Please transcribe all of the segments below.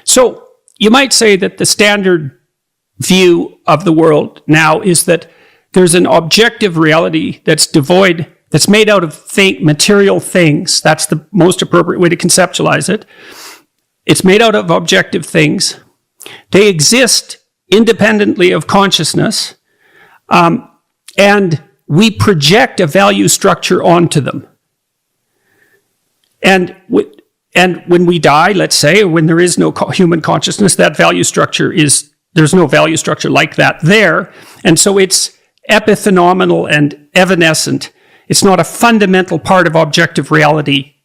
So you might say that the standard view of the world now is that there's an objective reality that's devoid, that's made out of material things. That's the most appropriate way to conceptualize it. It's made out of objective things. They exist independently of consciousness, and we project a value structure onto them. And when we die, let's say, or when there is no human consciousness, that value structure there's no value structure like that there. And so it's epiphenomenal and evanescent. It's not a fundamental part of objective reality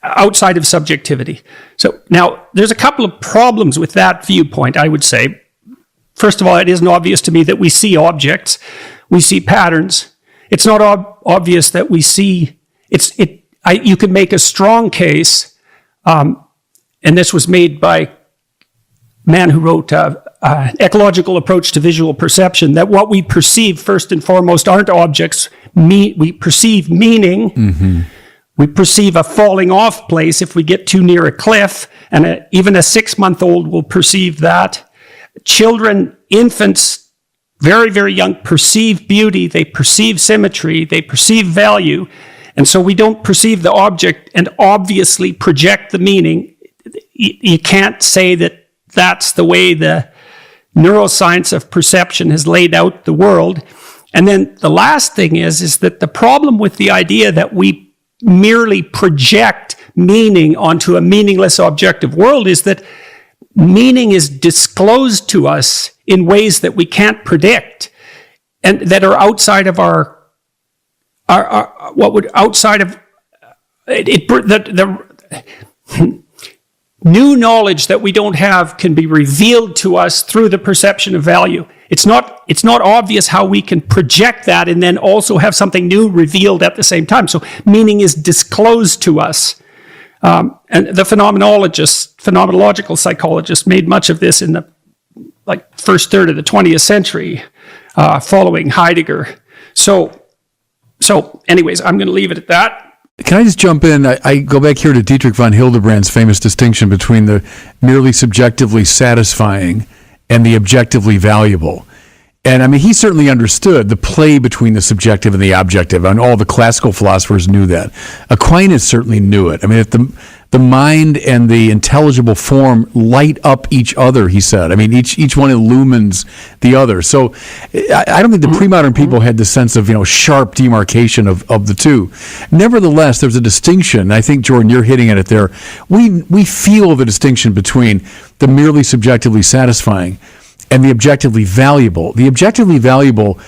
outside of subjectivity. So now there's a couple of problems with that viewpoint, I would say. First of all, it isn't obvious to me that we see objects, we see patterns. It's not obvious that we see, you could make a strong case, and this was made by a man who wrote Ecological Approach to Visual Perception, that what we perceive first and foremost aren't objects. We perceive meaning. Mm-hmm. We perceive a falling off place if we get too near a cliff, and even a 6-month-old will perceive that. Children, infants, very, very young, perceive beauty, they perceive symmetry, they perceive value, and so we don't perceive the object and obviously project the meaning. You can't say that that's the way the neuroscience of perception has laid out the world. And then the last thing is that the problem with the idea that we merely project meaning onto a meaningless objective world is that meaning is disclosed to us in ways that we can't predict and that are outside of new knowledge that we don't have can be revealed to us through the perception of value. It's not obvious how we can project that and then also have something new revealed at the same time. So meaning is disclosed to us. And the phenomenological psychologists made much of this in the first third of the 20th century, following Heidegger. So anyways, I'm going to leave it at that. Can I just jump in? I go back here to Dietrich von Hildebrand's famous distinction between the merely subjectively satisfying and the objectively valuable. And I mean, he certainly understood the play between the subjective and the objective, and all the classical philosophers knew that. Aquinas certainly knew it. I mean, if the mind and the intelligible form light up each other, he said. I mean, each one illumines the other. So I don't think the pre-modern people had the sense of, sharp demarcation of the two. Nevertheless, there's a distinction. I think, Jordan, you're hitting at it there. We feel the distinction between the merely subjectively satisfying and the objectively valuable. The objectively valuable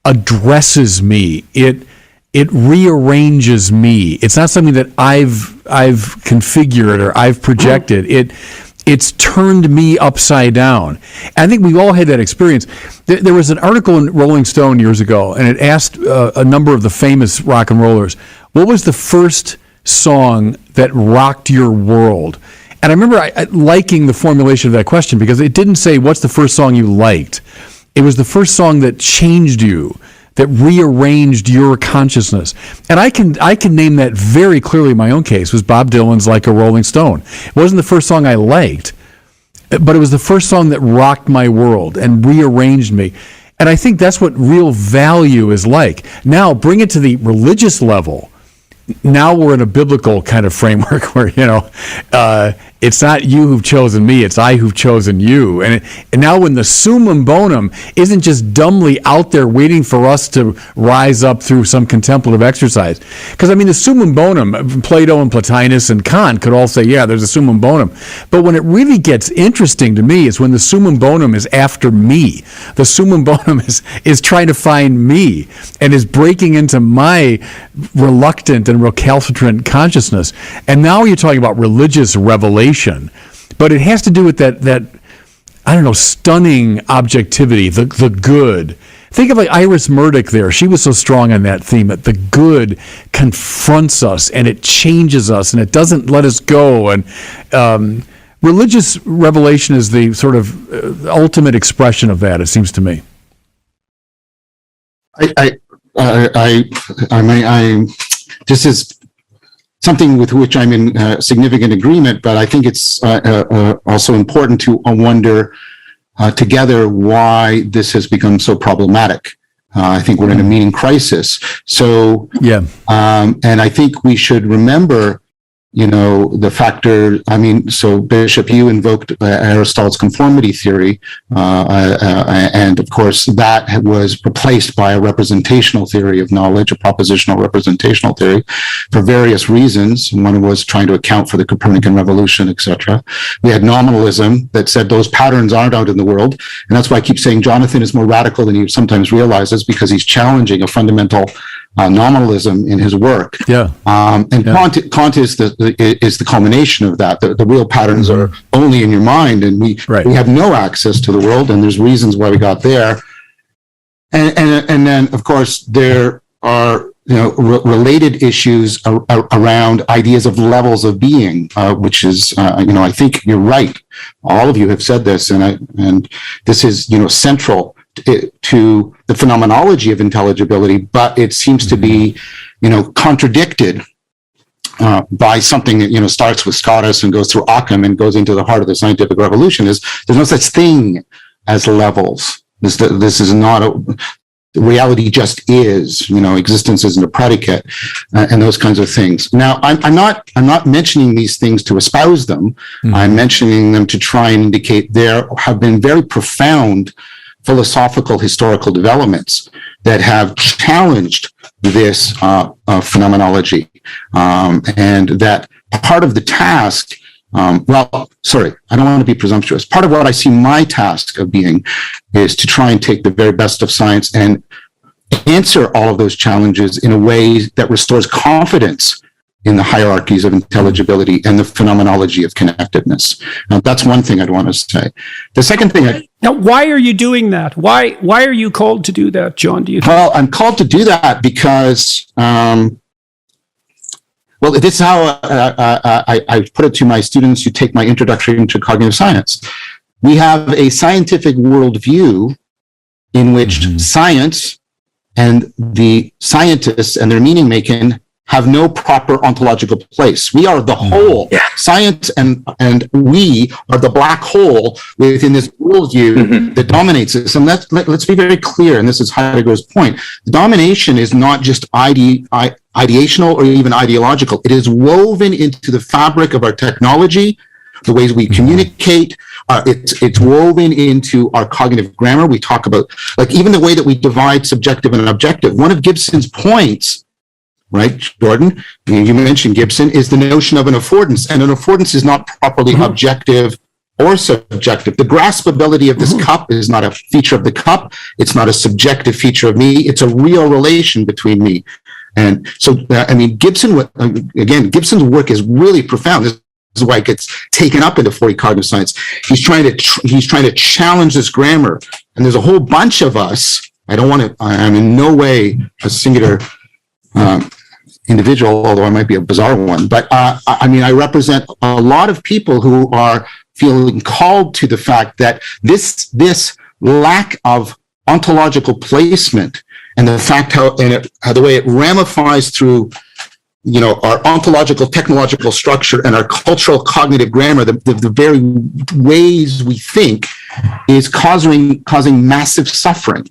addresses me. It rearranges me. It's not something that I've configured or I've projected. It's turned me upside down. I think we all had that experience. There was an article in Rolling Stone years ago, and it asked a number of the famous rock and rollers, what was the first song that rocked your world? And I remember liking the formulation of that question because it didn't say, what's the first song you liked? It was the first song that changed you, that rearranged your consciousness. And I can name that very clearly in my own case, was Bob Dylan's Like a Rolling Stone. It wasn't the first song I liked, but it was the first song that rocked my world and rearranged me. And I think that's what real value is like. Now, bring it to the religious level. Now we're in a biblical kind of framework where, it's not you who've chosen me, it's I who've chosen you. And now when the summum bonum isn't just dumbly out there waiting for us to rise up through some contemplative exercise. Because, the summum bonum, Plato and Plotinus and Kant could all say, yeah, there's a summum bonum. But when it really gets interesting to me is when the summum bonum is after me. The summum bonum is trying to find me and is breaking into my reluctant and recalcitrant consciousness. And now you're talking about religious revelation. But it has to do with that stunning objectivity, the good. Think of Iris Murdoch there. She was so strong on that theme, that the good confronts us and it changes us and it doesn't let us go. And religious revelation is the sort of ultimate expression of that, it seems to me. I mean, this is something with which I'm in significant agreement, but I think it's also important to wonder together why this has become so problematic. I think we're in a meaning crisis. So, and I think we should remember, the factor, so Bishop, you invoked Aristotle's conformity theory, and of course that was replaced by a representational theory of knowledge, a propositional representational theory, for various reasons. One was trying to account for the Copernican revolution, etc. We had nominalism that said those patterns aren't out in the world, and that's why I keep saying Jonathan is more radical than he sometimes realizes, because he's challenging a fundamental nominalism in his work. Kant is the culmination of that. The real patterns are only in your mind, and we have no access to the world, and there's reasons why we got there. And then, of course, there are related issues around ideas of levels of being, which is I think you're right. All of you have said this, and this is central to the phenomenology of intelligibility, but it seems to be, contradicted by something that, starts with Scotus and goes through Occam and goes into the heart of the scientific revolution. Is there's no such thing as levels. This is not reality just is, existence isn't a predicate, and those kinds of things. Now, I'm not mentioning these things to espouse them. I'm mentioning them to try and indicate there have been very profound philosophical historical developments that have challenged this phenomenology, and that part of the task, I don't want to be presumptuous. Part of what I see my task of being is to try and take the very best of science and answer all of those challenges in a way that restores confidence in the hierarchies of intelligibility and the phenomenology of connectedness. Now, that's one thing I'd want to say. The second thing... Now, why are you doing that? Why are you called to do that, John, do you think? Well, I'm called to do that because, this is how I put it to my students who take my introduction to cognitive science. We have a scientific worldview in which science and the scientists and their meaning making have no proper ontological place. We are the whole. Science and we are the black hole within this worldview that dominates us. And let's be very clear, and this is Heidegger's point. The domination is not just ideational or even ideological. It is woven into the fabric of our technology, the ways we communicate. It's woven into our cognitive grammar. We talk about, even the way that we divide subjective and objective. One of Gibson's points, right, Jordan, you mentioned Gibson, is the notion of an affordance. And an affordance is not properly objective or subjective. The graspability of this cup is not a feature of the cup. It's not a subjective feature of me. It's a real relation between me. And so, Gibson's work is really profound. This is why it gets taken up into 40 cognitive science. He's trying to challenge this grammar. And there's a whole bunch of us. I'm in no way a singular individual, although I might be a bizarre one, but I represent a lot of people who are feeling called to the fact that this lack of ontological placement and the fact how the way it ramifies through our ontological technological structure and our cultural cognitive grammar, the very ways we think, is causing massive suffering.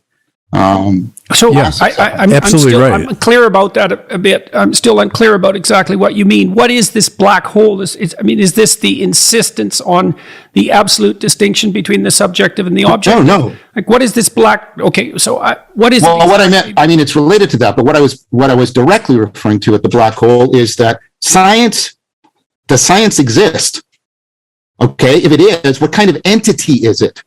I'm absolutely right. I'm unclear about that a bit. I'm still unclear about exactly what you mean. What is this black hole? Is this the insistence on the absolute distinction between the subjective and the objective? No. What is this black? Okay, so what is? Well, what I meant, it's related to that. But what I was directly referring to at the black hole is that the science exists. Okay, if it is, what kind of entity is it?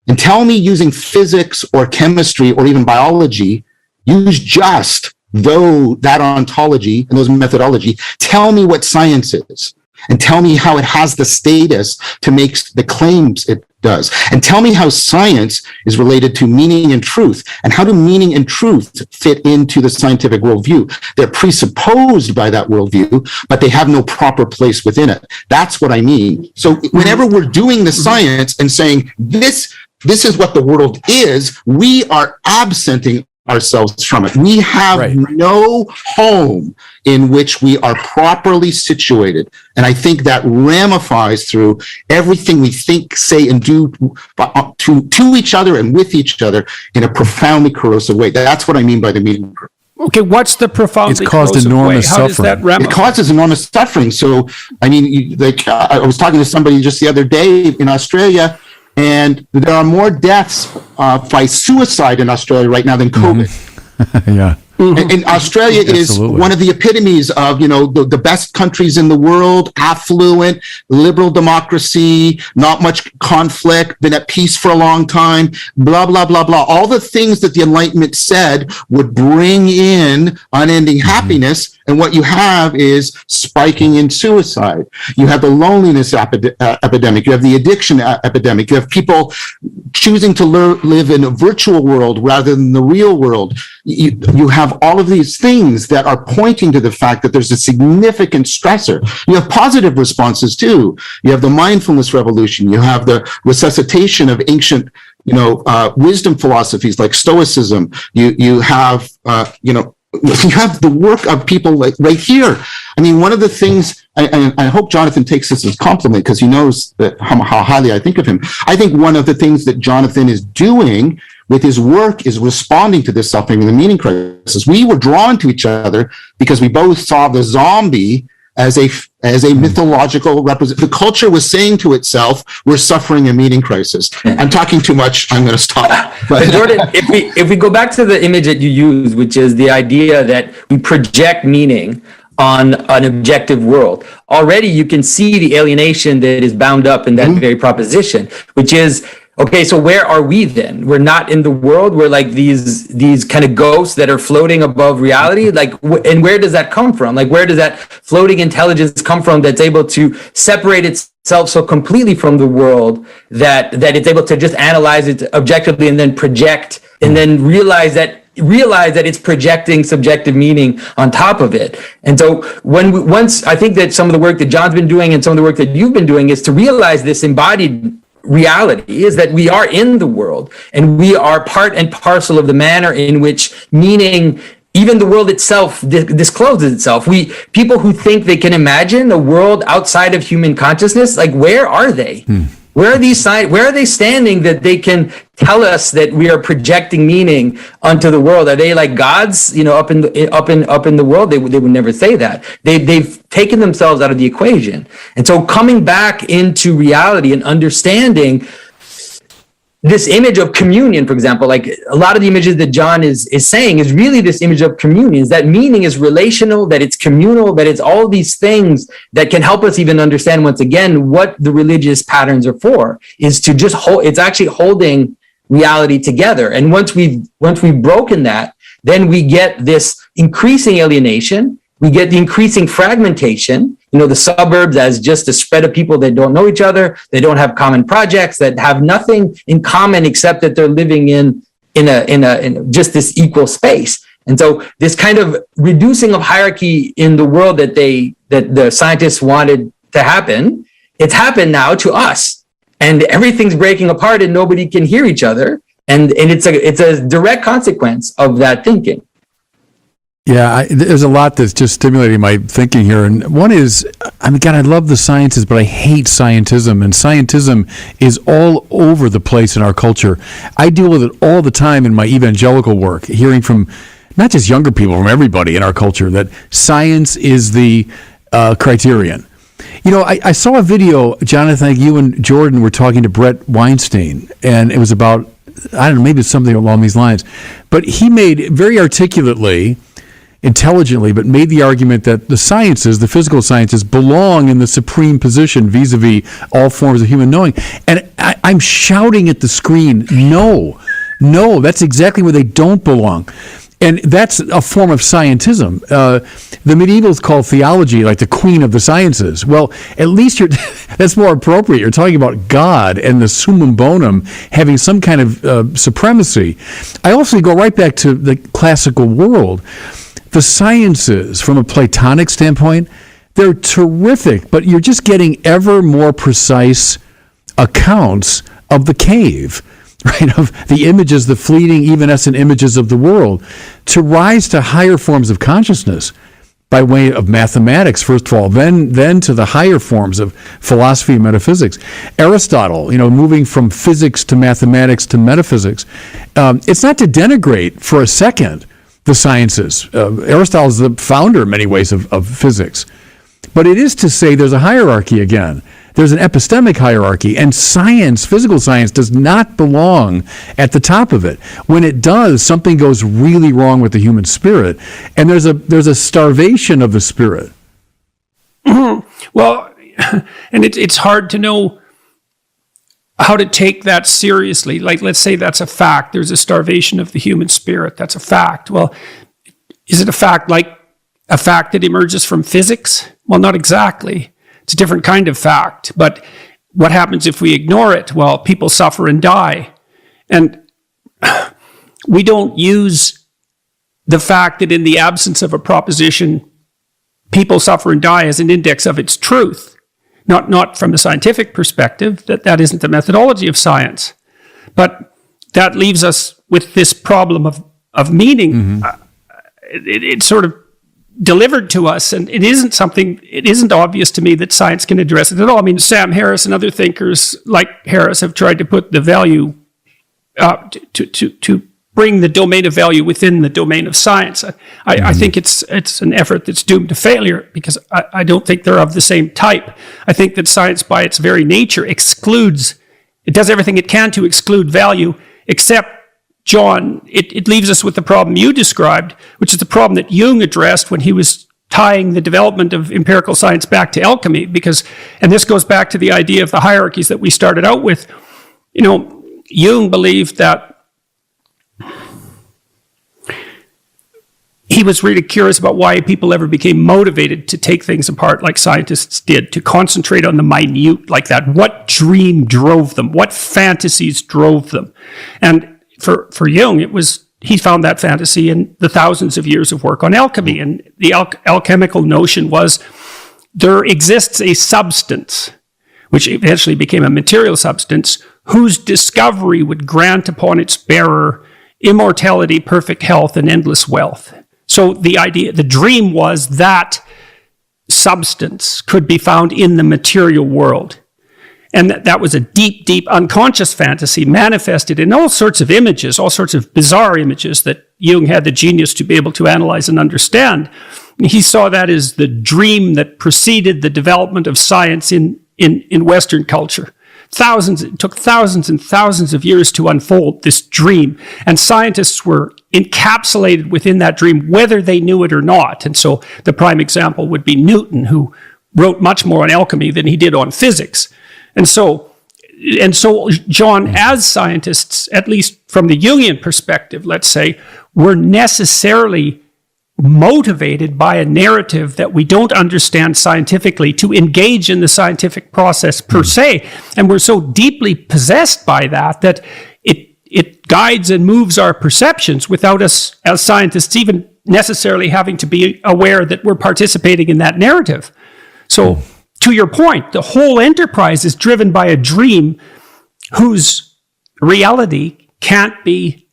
And tell me, using physics or chemistry or even biology, use just that ontology and those methodology. Tell me what science is, and tell me how it has the status to make the claims it does. And tell me how science is related to meaning and truth, and how do meaning and truth fit into the scientific worldview. They're presupposed by that worldview, but they have no proper place within it. That's what I mean. So whenever we're doing the science and saying this is what the world is, we are absenting ourselves from it. We have no home in which we are properly situated. And I think that ramifies through everything we think, say, and do to each other and with each other in a profoundly corrosive way. That's what I mean by the meeting group. Okay, what's the profoundly It's caused corrosive enormous way? How does suffering. that ramify? It causes enormous suffering. So, I mean, I was talking to somebody just the other day in Australia, and there are more deaths by suicide in Australia right now than COVID. Yeah. And Australia is one of the epitomes of, the best countries in the world, affluent, liberal democracy, not much conflict, been at peace for a long time, blah, blah, blah, blah. All the things that the Enlightenment said would bring in unending happiness. And what you have is spiking in suicide. You have the loneliness epidemic. You have the addiction epidemic. You have people choosing to live in a virtual world rather than the real world. You have all of these things that are pointing to the fact that there's a significant stressor. You have positive responses too. You have the mindfulness revolution. You have the resuscitation of ancient, wisdom philosophies like Stoicism. You have, you have the work of people like right here. I mean, one of the things, I hope Jonathan takes this as compliment because he knows that how highly I think of him. I think one of the things that Jonathan is doing with his work is responding to this suffering in the meaning crisis. We were drawn to each other because we both saw the zombie as a mythological representation. The culture was saying to itself, we're suffering a meaning crisis. I'm talking too much. I'm going to stop. But Jordan, if we go back to the image that you use, which is the idea that we project meaning on an objective world, already you can see the alienation that is bound up in that very proposition, which is, okay, so where are we then? We're not in the world. We're like these kind of ghosts that are floating above reality. Like, and where does that come from? Like, where does that floating intelligence come from that's able to separate itself so completely from the world that it's able to just analyze it objectively and then project and then realize that it's projecting subjective meaning on top of it. And so once I think that some of the work that John's been doing and some of the work that you've been doing is to realize this embodied reality is that we are in the world and we are part and parcel of the manner in which meaning, even the world itself, discloses itself. People who think they can imagine a world outside of human consciousness, like where are they? Where are they standing that they can tell us that we are projecting meaning onto the world? Are they like gods, up in the world? They would never say that. They've taken themselves out of the equation. And so coming back into reality and understanding this image of communion, for example, like a lot of the images that John is saying is really this image of communion, is that meaning is relational, that it's communal, that it's all these things that can help us even understand once again what the religious patterns are for, is to just it's actually holding reality together. And once we've broken that, then we get this increasing alienation, we get the increasing fragmentation, the suburbs as just a spread of people that don't know each other, they don't have common projects, that have nothing in common except that they're living in just this equal space. And so this kind of reducing of hierarchy in the world that the scientists wanted to happen, it's happened now to us. And everything's breaking apart and nobody can hear each other. And it's a direct consequence of that thinking. Yeah, there's a lot that's just stimulating my thinking here. And one is, I love the sciences, but I hate scientism. And scientism is all over the place in our culture. I deal with it all the time in my evangelical work, hearing from not just younger people, from everybody in our culture, that science is the criterion. I saw a video, Jonathan, you and Jordan were talking to Brett Weinstein, and it was about, I don't know, maybe it's something along these lines. But he made very articulately, intelligently, but made the argument that the sciences, the physical sciences, belong in the supreme position vis-a-vis all forms of human knowing. And I'm shouting at the screen, no, that's exactly where they don't belong. And that's a form of scientism. The medievals called theology like the queen of the sciences. Well, at least that's more appropriate. You're talking about God and the summum bonum having some kind of supremacy. I also go right back to the classical world. The sciences, from a Platonic standpoint, they're terrific, but you're just getting ever more precise accounts of the cave. right, of the images, the fleeting, evanescent images of the world, to rise to higher forms of consciousness by way of mathematics, first of all, then to the higher forms of philosophy and metaphysics. Aristotle, moving from physics to mathematics to metaphysics, it's not to denigrate for a second the sciences. Aristotle is the founder in many ways of physics. But it is to say there's a hierarchy again. There's an epistemic hierarchy, and science, physical science, does not belong at the top of it. When it does, something goes really wrong with the human spirit, and there's a starvation of the spirit. Well, and it's hard to know how to take that seriously. Like, let's say that's a fact. There's a starvation of the human spirit. That's a fact. Well, is it a fact like a fact that emerges from physics? Well, not exactly. It's a different kind of fact. But what happens if we ignore it? Well, people suffer and die. And we don't use the fact that in the absence of a proposition, people suffer and die as an index of its truth. Not from a scientific perspective, that isn't the methodology of science. But that leaves us with this problem of meaning. Mm-hmm. It's sort of delivered to us, and it isn't obvious to me that science can address it at all. I mean, Sam Harris and other thinkers like Harris have tried to put the value, to bring the domain of value within the domain of science. I think it's an effort that's doomed to failure, because I don't think they're of the same type. I think that science by its very nature it does everything it can to exclude value, except, John, it leaves us with the problem you described, which is the problem that Jung addressed when he was tying the development of empirical science back to alchemy, and this goes back to the idea of the hierarchies that we started out with. Jung believed that he was really curious about why people ever became motivated to take things apart like scientists did, to concentrate on the minute like that. What dream drove them? What fantasies drove them? And for Jung, he found that fantasy in the thousands of years of work on alchemy. And the alchemical notion was there exists a substance, which eventually became a material substance, whose discovery would grant upon its bearer immortality, perfect health, and endless wealth. So the dream was that substance could be found in the material world. And that was a deep, deep unconscious fantasy manifested in all sorts of images, all sorts of bizarre images that Jung had the genius to be able to analyze and understand. He saw that as the dream that preceded the development of science in Western culture. It took thousands and thousands of years to unfold this dream. And scientists were encapsulated within that dream, whether they knew it or not. And so the prime example would be Newton, who wrote much more on alchemy than he did on physics. And so, John, as scientists, at least from the Jungian perspective, let's say, we're necessarily motivated by a narrative that we don't understand scientifically to engage in the scientific process per se. And we're so deeply possessed by that it guides and moves our perceptions without us as scientists even necessarily having to be aware that we're participating in that narrative. So, to your point, the whole enterprise is driven by a dream whose reality can't be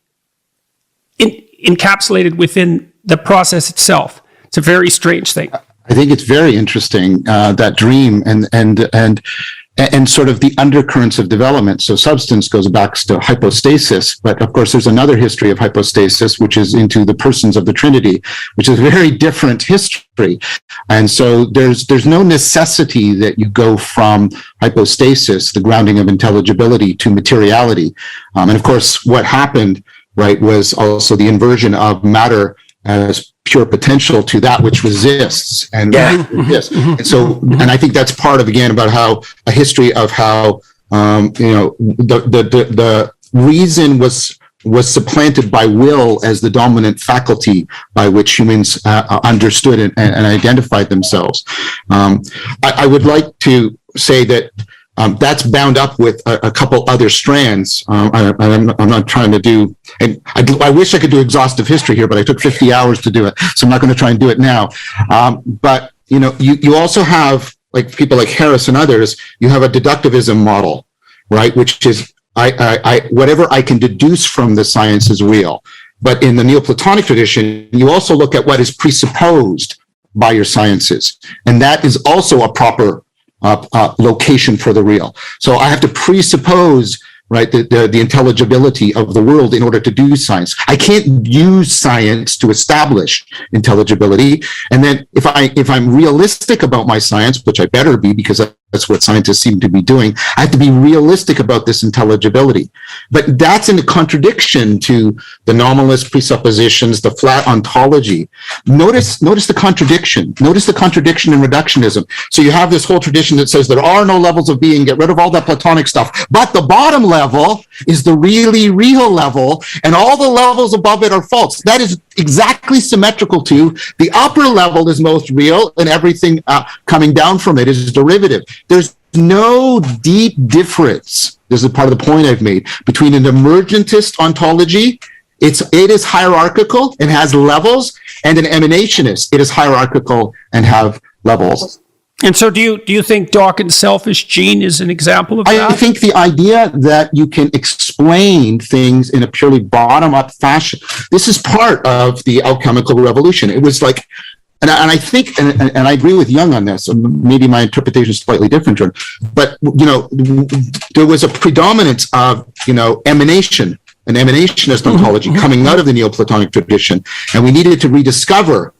encapsulated within the process itself. It's a very strange thing. I think it's very interesting, that dream and sort of the undercurrents of development. So substance goes back to hypostasis, but of course there's another history of hypostasis, which is into the persons of the Trinity, which is a very different history. And so there's no necessity that you go from hypostasis, the grounding of intelligibility, to materiality. And of course what happened, right, was also the inversion of matter as pure potential to that which resists and resists. And so, and I think that's part of, again, about how a history of how, the reason was supplanted by will as the dominant faculty by which humans understood and identified themselves. I would like to say that that's bound up with a couple other strands. I'm not trying to do, and I wish I could do exhaustive history here, but I took 50 hours to do it, so I'm not going to try and do it now. But you also have, like people like Harris and others, you have a deductivism model, right, which is whatever I can deduce from the science is real. But in the Neoplatonic tradition, you also look at what is presupposed by your sciences. And that is also a proper location for the real. So I have to presuppose, right, the intelligibility of the world in order to do science. I can't use science to establish intelligibility. And then if I'm realistic about my science, which I better be, because that's what scientists seem to be doing, I have to be realistic about this intelligibility. But that's in contradiction to the nominalist presuppositions, the flat ontology. Notice the contradiction. Notice the contradiction in reductionism. So you have this whole tradition that says there are no levels of being, get rid of all that Platonic stuff. But the bottom level is the really real level, and all the levels above it are false. That is exactly symmetrical to the upper level is most real, and everything coming down from it is derivative. There's no deep difference. This is part of the point I've made between an emergentist ontology. It is hierarchical and has levels, and an emanationist. It is hierarchical and have levels. And so do you think Dawkins' selfish gene is an example of that? I think the idea that you can explain things in a purely bottom-up fashion, this is part of the alchemical revolution. It was like, and I think, and I agree with Jung on this, maybe my interpretation is slightly different, Jordan, but, there was a predominance of, emanation, an emanationist ontology coming out of the Neoplatonic tradition, and we needed to rediscover.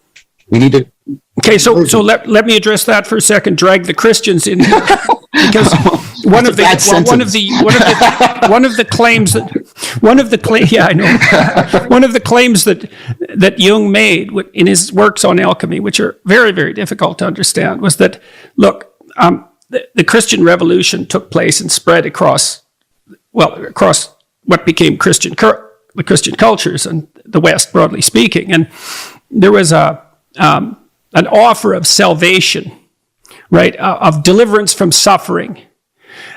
Okay, so let me address that for a second. Drag the Christians in here, because one of the claims that Jung made in his works on alchemy, which are very, very difficult to understand, was that the Christian Revolution took place and spread across what became the Christian cultures and the West, broadly speaking, and there was an offer of salvation, right, of deliverance from suffering,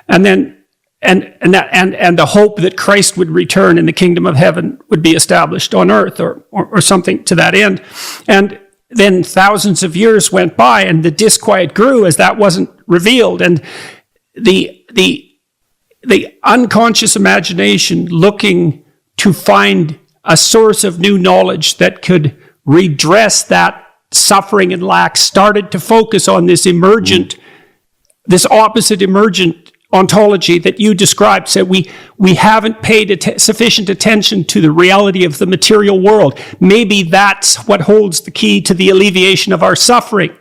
and then and the hope that Christ would return and the kingdom of heaven would be established on earth, or something to that end. And then thousands of years went by, and the disquiet grew as that wasn't revealed, and the unconscious imagination looking to find a source of new knowledge that could redress that suffering and lack started to focus on this opposite emergent ontology that you described. Said we haven't paid sufficient attention to the reality of the material world. Maybe that's what holds the key to the alleviation of our suffering.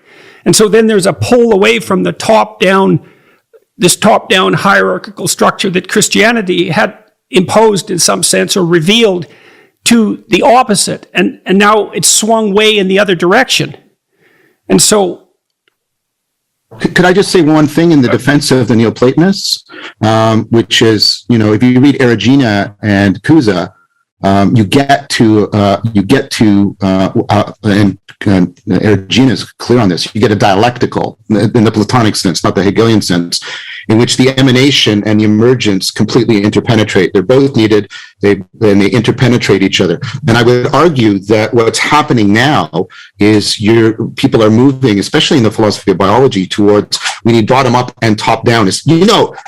And so then there's a pull away from the top-down hierarchical structure that Christianity had imposed in some sense, or revealed, to the opposite, and now it's swung way in the other direction. And so, could I just say one thing in the defense of the Neoplatonists, which is, if you read Erigena and Cusa, you get to and Erigena is clear on this. You get a dialectical in the Platonic sense, not the Hegelian sense, in which the emanation and the emergence completely interpenetrate. They're both needed, they interpenetrate each other. And I would argue that what's happening now is people are moving, especially in the philosophy of biology, towards we need bottom up and top down.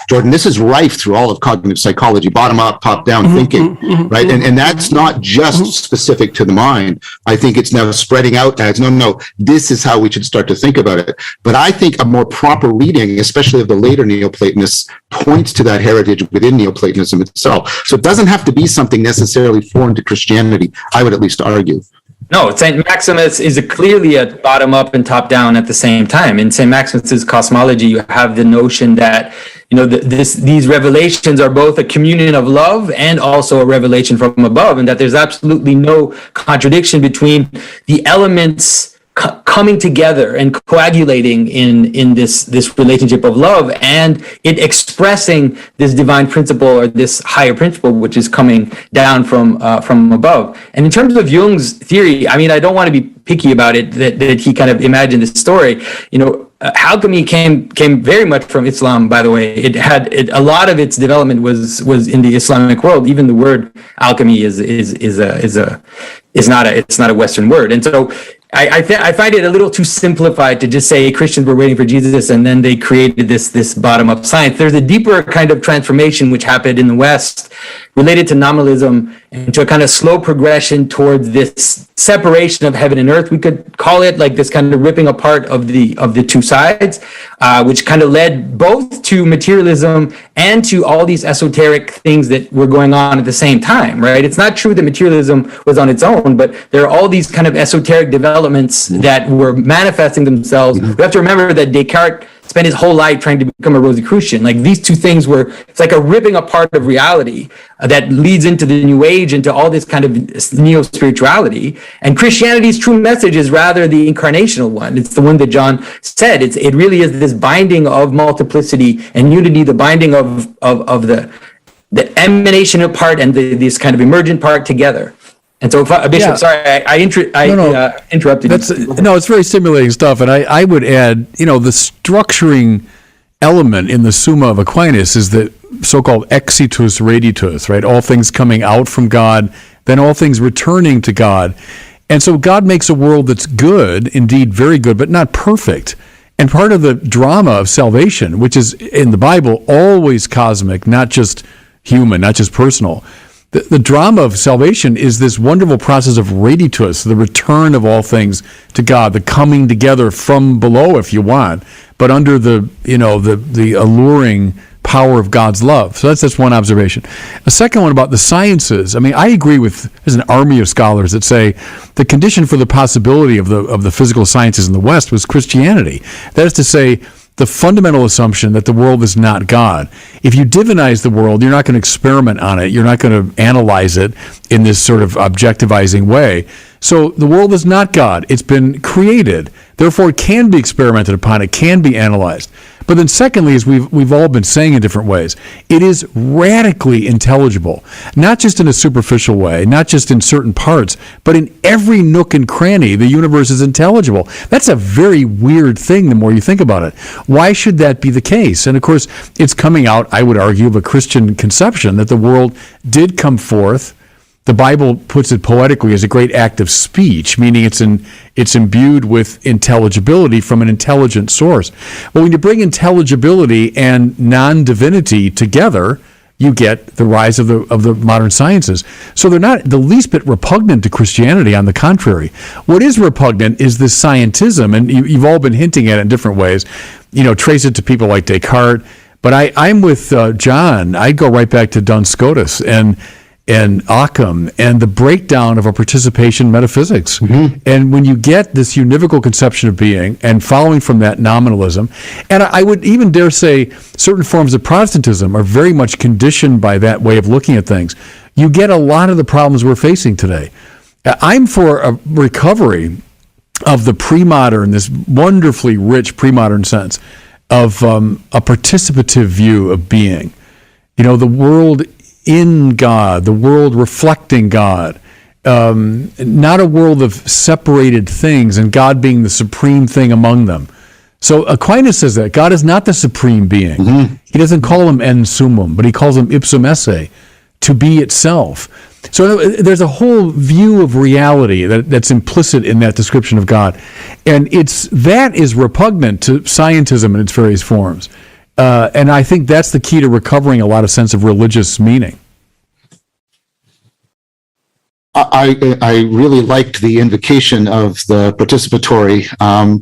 Jordan, this is rife through all of cognitive psychology, bottom up, top down thinking, right? And that's not just specific to the mind. I think it's now spreading out as, no, this is how we should start to think about it. But I think a more proper reading, especially of the later Neoplatonists, points to that heritage within Neoplatonism itself. So it doesn't have to be something necessarily foreign to Christianity, I would at least argue. No, St. Maximus is clearly a bottom up and top down at the same time. In St. Maximus's cosmology, you have the notion that these revelations are both a communion of love and also a revelation from above, and that there's absolutely no contradiction between the elements coming together and coagulating in this relationship of love, and it expressing this divine principle, or this higher principle, which is coming down from above. And in terms of Jung's theory, I don't want to be picky about it, that he kind of imagined this story. Alchemy came very much from Islam, by the way. A lot of its development was in the Islamic world. Even the word alchemy is not a Western word. And so I find it a little too simplified to just say Christians were waiting for Jesus and then they created this bottom-up science. There's a deeper kind of transformation which happened in the West related to nominalism and to a kind of slow progression towards this separation of heaven and earth. We could call it like this kind of ripping apart of the two sides, which kind of led both to materialism and to all these esoteric things that were going on at the same time, right? It's not true that materialism was on its own, but there are all these kind of esoteric developments that were manifesting themselves. We have to remember that Descartes spent his whole life trying to become a Rosicrucian. Like these two things it's like a ripping apart of reality that leads into the New Age, into all this kind of neo-spirituality. And Christianity's true message is rather the incarnational one. It's the one that John said. It really is this binding of multiplicity and unity, the binding of the emanation of part and this kind of emergent part together. And so, Bishop, sorry, I interrupted you. No, it's very stimulating stuff. And I would add, the structuring element in the Summa of Aquinas is the so-called exitus reditus, right? All things coming out from God, then all things returning to God. And so God makes a world that's good, indeed very good, but not perfect. And part of the drama of salvation, which is in the Bible always cosmic, not just human, not just personal, the drama of salvation is this wonderful process of reditus, the return of all things to God, the coming together from below, if you want, but under the alluring power of God's love. So that's one observation. A second one about the sciences. I mean, I agree with, there's an army of scholars that say the condition for the possibility of the physical sciences in the West was Christianity. That is to say, the fundamental assumption that the world is not God. If you divinize the world, you're not going to experiment on it. You're not going to analyze it in this sort of objectivizing way. So the world is not God. It's been created. Therefore, it can be experimented upon. It can be analyzed. But then secondly, as we've all been saying in different ways, it is radically intelligible, not just in a superficial way, not just in certain parts, but in every nook and cranny, the universe is intelligible. That's a very weird thing the more you think about it. Why should that be the case? And of course, it's coming out, I would argue, of a Christian conception that the world did come forth. The Bible puts it poetically as a great act of speech, meaning it's imbued with intelligibility from an intelligent source. Well, when you bring intelligibility and non-divinity together, you get the rise of the modern sciences. So they're not the least bit repugnant to Christianity. On the contrary, what is repugnant is this scientism, and you've all been hinting at it in different ways. Trace it to people like Descartes. But I'm with John. I'd go right back to Duns Scotus and Occam and the breakdown of a participation metaphysics. Mm-hmm. And when you get this univocal conception of being and following from that nominalism, and I would even dare say certain forms of Protestantism are very much conditioned by that way of looking at things, you get a lot of the problems we're facing today. I'm for a recovery of the pre-modern, this wonderfully rich pre-modern sense of a participative view of being. The world in God, the world reflecting God, not a world of separated things and God being the supreme thing among them. So Aquinas says that God is not the supreme being. Mm-hmm. He doesn't call him en summum, but he calls him ipsum esse, to be itself. So there's a whole view of reality that's implicit in that description of God. And that is repugnant to scientism in its various forms. And I think that's the key to recovering a lot of sense of religious meaning. I really liked the invocation of the participatory.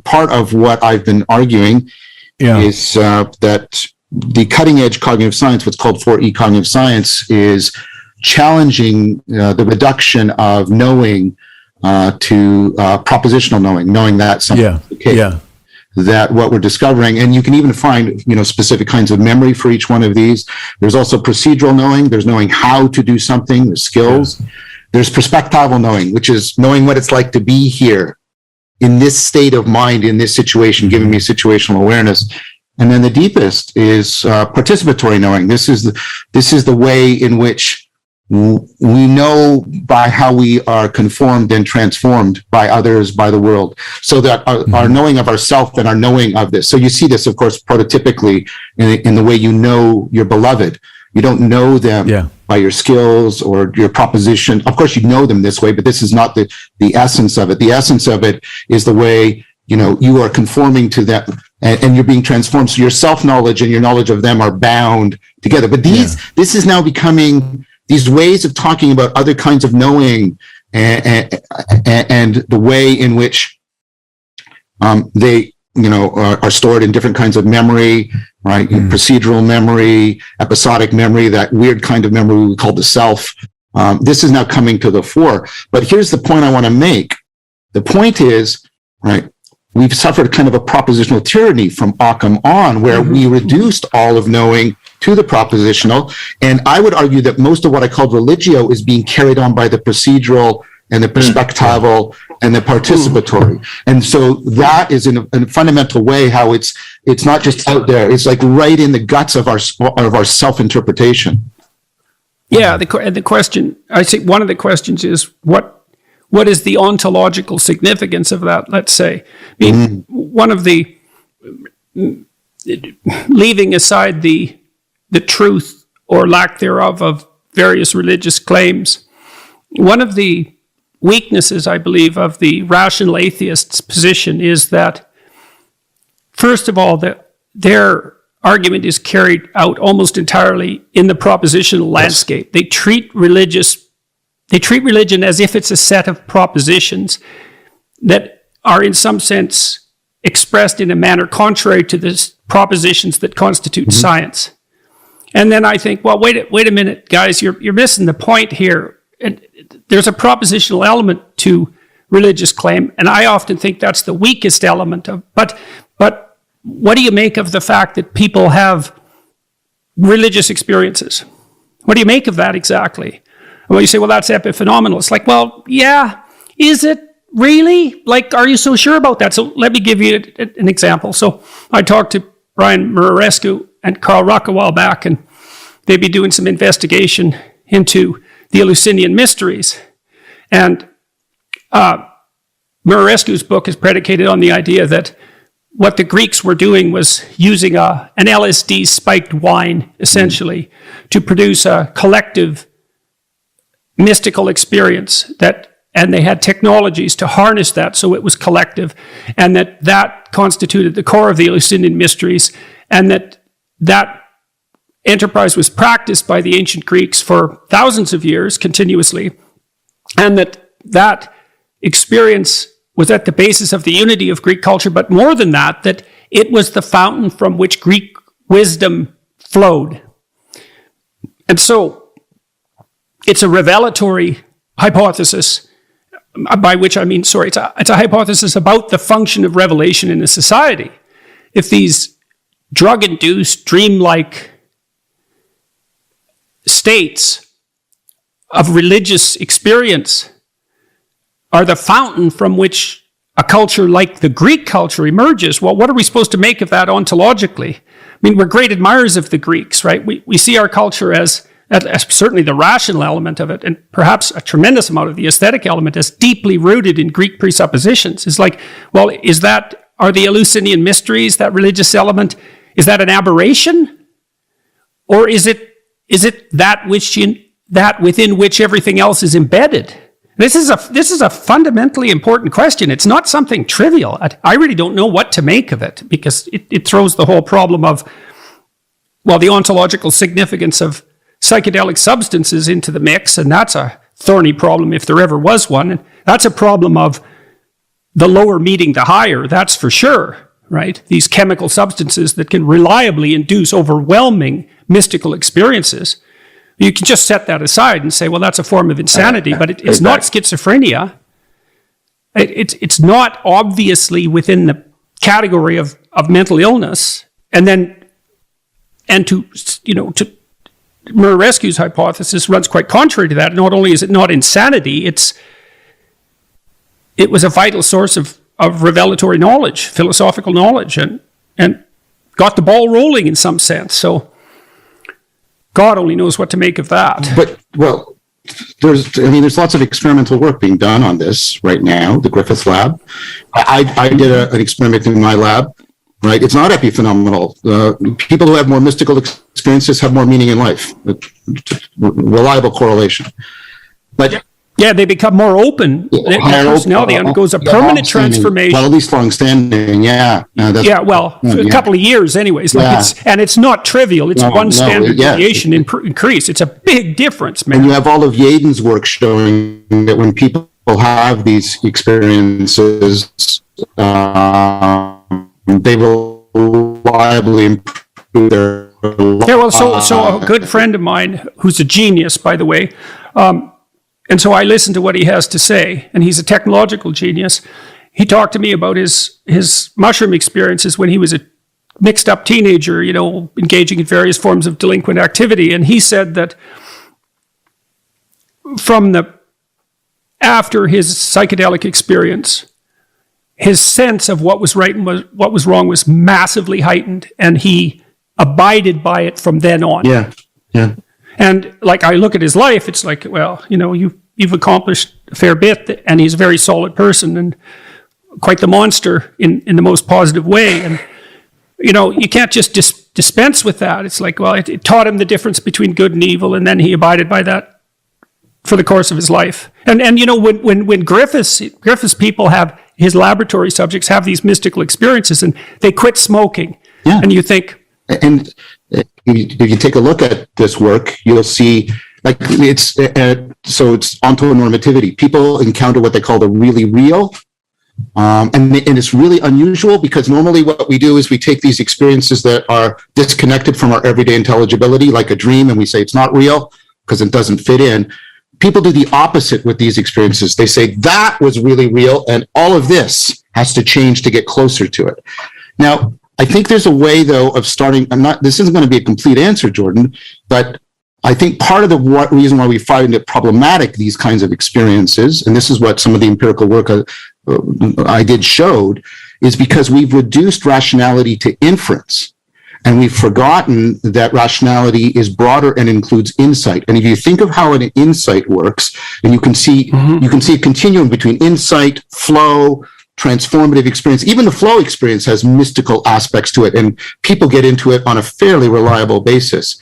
Part of what I've been arguing is that the cutting edge cognitive science, what's called 4E cognitive science, is challenging the reduction of knowing to propositional knowing that something is the case. Yeah. That what we're discovering, and you can even find, specific kinds of memory for each one of these. There's also procedural knowing. There's knowing how to do something, the skills. Yeah. There's perspectival knowing, which is knowing what it's like to be here in this state of mind, in this situation, giving me situational awareness. And then the deepest is participatory knowing. This is the way in which we know by how we are conformed and transformed by others, by the world, so that our knowing of ourself and our knowing of this. So you see this, of course, prototypically in the way you know your beloved. You don't know them by your skills or your proposition. Of course, you know them this way, but this is not the essence of it. The essence of it is the way, you are conforming to them and you're being transformed. So your self-knowledge and your knowledge of them are bound together. But this is now becoming these ways of talking about other kinds of knowing and the way in which they, are stored in different kinds of memory, right? Procedural memory, episodic memory, that weird kind of memory we call the self. This is now coming to the fore. But here's the point I want to make. The point is, right, we've suffered kind of a propositional tyranny from Occam on, where we reduced all of knowing to the propositional. And I would argue that most of what I called religio is being carried on by the procedural and the perspectival and the participatory. And so that is in a fundamental way how it's not just out there, it's like right in the guts of our self-interpretation. Yeah, the question, I think one of the questions is what is the ontological significance of that, let's say? I mean, one of the, leaving aside the truth or lack thereof of various religious claims, one of the weaknesses, I believe, of the rational atheist's position is that, first of all, their argument is carried out almost entirely in the propositional landscape. They treat religion as if it's a set of propositions that are in some sense expressed in a manner contrary to the propositions that constitute science. And then I think, well, wait a minute, guys, you're missing the point here. And there's a propositional element to religious claim, and I often think that's the weakest element of. But what do you make of the fact that people have religious experiences? What do you make of that exactly? Well, you say, well, that's epiphenomenal. It's like, well, yeah, is it really? Like, are you so sure about that? So let me give you an example. So I talked to Brian Murarescu and Carl Ruck a while back, and they'd be doing some investigation into the Eleusinian mysteries. And Murarescu's book is predicated on the idea that what the Greeks were doing was using an LSD spiked wine, essentially, to produce a collective mystical experience and they had technologies to harness that so it was collective, and that constituted the core of the Eleusinian mysteries, and that enterprise was practiced by the ancient Greeks for thousands of years continuously, and that experience was at the basis of the unity of Greek culture, but more than that it was the fountain from which Greek wisdom flowed. And so it's a revelatory hypothesis, by which I mean, it's a hypothesis about the function of revelation in a society. If these drug-induced, dreamlike states of religious experience are the fountain from which a culture like the Greek culture emerges, well, what are we supposed to make of that ontologically? I mean, we're great admirers of the Greeks, right? We see our culture as certainly the rational element of it, and perhaps a tremendous amount of the aesthetic element, as deeply rooted in Greek presuppositions. It's like, well, are the Eleusinian mysteries, that religious element, is that an aberration? Or is it that within which everything else is embedded? This is a fundamentally important question. It's not something trivial. I really don't know what to make of it, because it throws the whole problem of, well, the ontological significance of psychedelic substances into the mix, and that's a thorny problem if there ever was one. And that's a problem of the lower meeting the higher, that's for sure, right? These chemical substances that can reliably induce overwhelming mystical experiences. You can just set that aside and say, well, that's a form of insanity, but it's not schizophrenia. It's not obviously within the category of mental illness. And to Murarescu's hypothesis runs quite contrary to that. Not only is it not insanity, it was a vital source of revelatory knowledge, philosophical knowledge, and got the ball rolling in some sense. So God only knows what to make of that. But, well, there's lots of experimental work being done on this right now, the Griffith lab. I did an experiment in my lab, right? It's not epiphenomenal. People who have more mystical experiences have more meaning in life. Reliable correlation. But yeah, they become more open. Their personality undergoes a permanent transformation. Well, at least long-standing, yeah. A couple of years anyways. And it's not trivial. It's one standard deviation increase. It's a big difference, man. And you have all of Yaden's work showing that when people have these experiences, they will reliably improve their life. Yeah, well, so a good friend of mine, who's a genius, by the way, and so I listened to what he has to say, and he's a technological genius. He talked to me about his mushroom experiences when he was a mixed up teenager, engaging in various forms of delinquent activity. And he said that after his psychedelic experience, his sense of what was right and what was wrong was massively heightened, and he abided by it from then on. Yeah. And like I look at his life, it's like, well, you've accomplished a fair bit, and he's a very solid person and quite the monster in the most positive way. And you can't just dispense with that. It's like, well, it taught him the difference between good and evil, and then he abided by that for the course of his life. And when Griffith's people have, his laboratory subjects have these mystical experiences, and they quit smoking, and you think. And if you take a look at this work, you'll see it's ontonormativity. People encounter what they call the really real, and it's really unusual because normally what we do is we take these experiences that are disconnected from our everyday intelligibility, like a dream, and we say it's not real because it doesn't fit in. People do the opposite with these experiences. They say that was really real, and all of this has to change to get closer to it. Now, I think there's a way, though, of starting. This isn't going to be a complete answer, Jordan, but I think part of the reason why we find it problematic, these kinds of experiences, and this is what some of the empirical work I did showed, is because we've reduced rationality to inference, and we've forgotten that rationality is broader and includes insight. And if you think of how an insight works, and you can see a continuum between insight, flow, transformative experience. Even the flow experience has mystical aspects to it, and people get into it on a fairly reliable basis,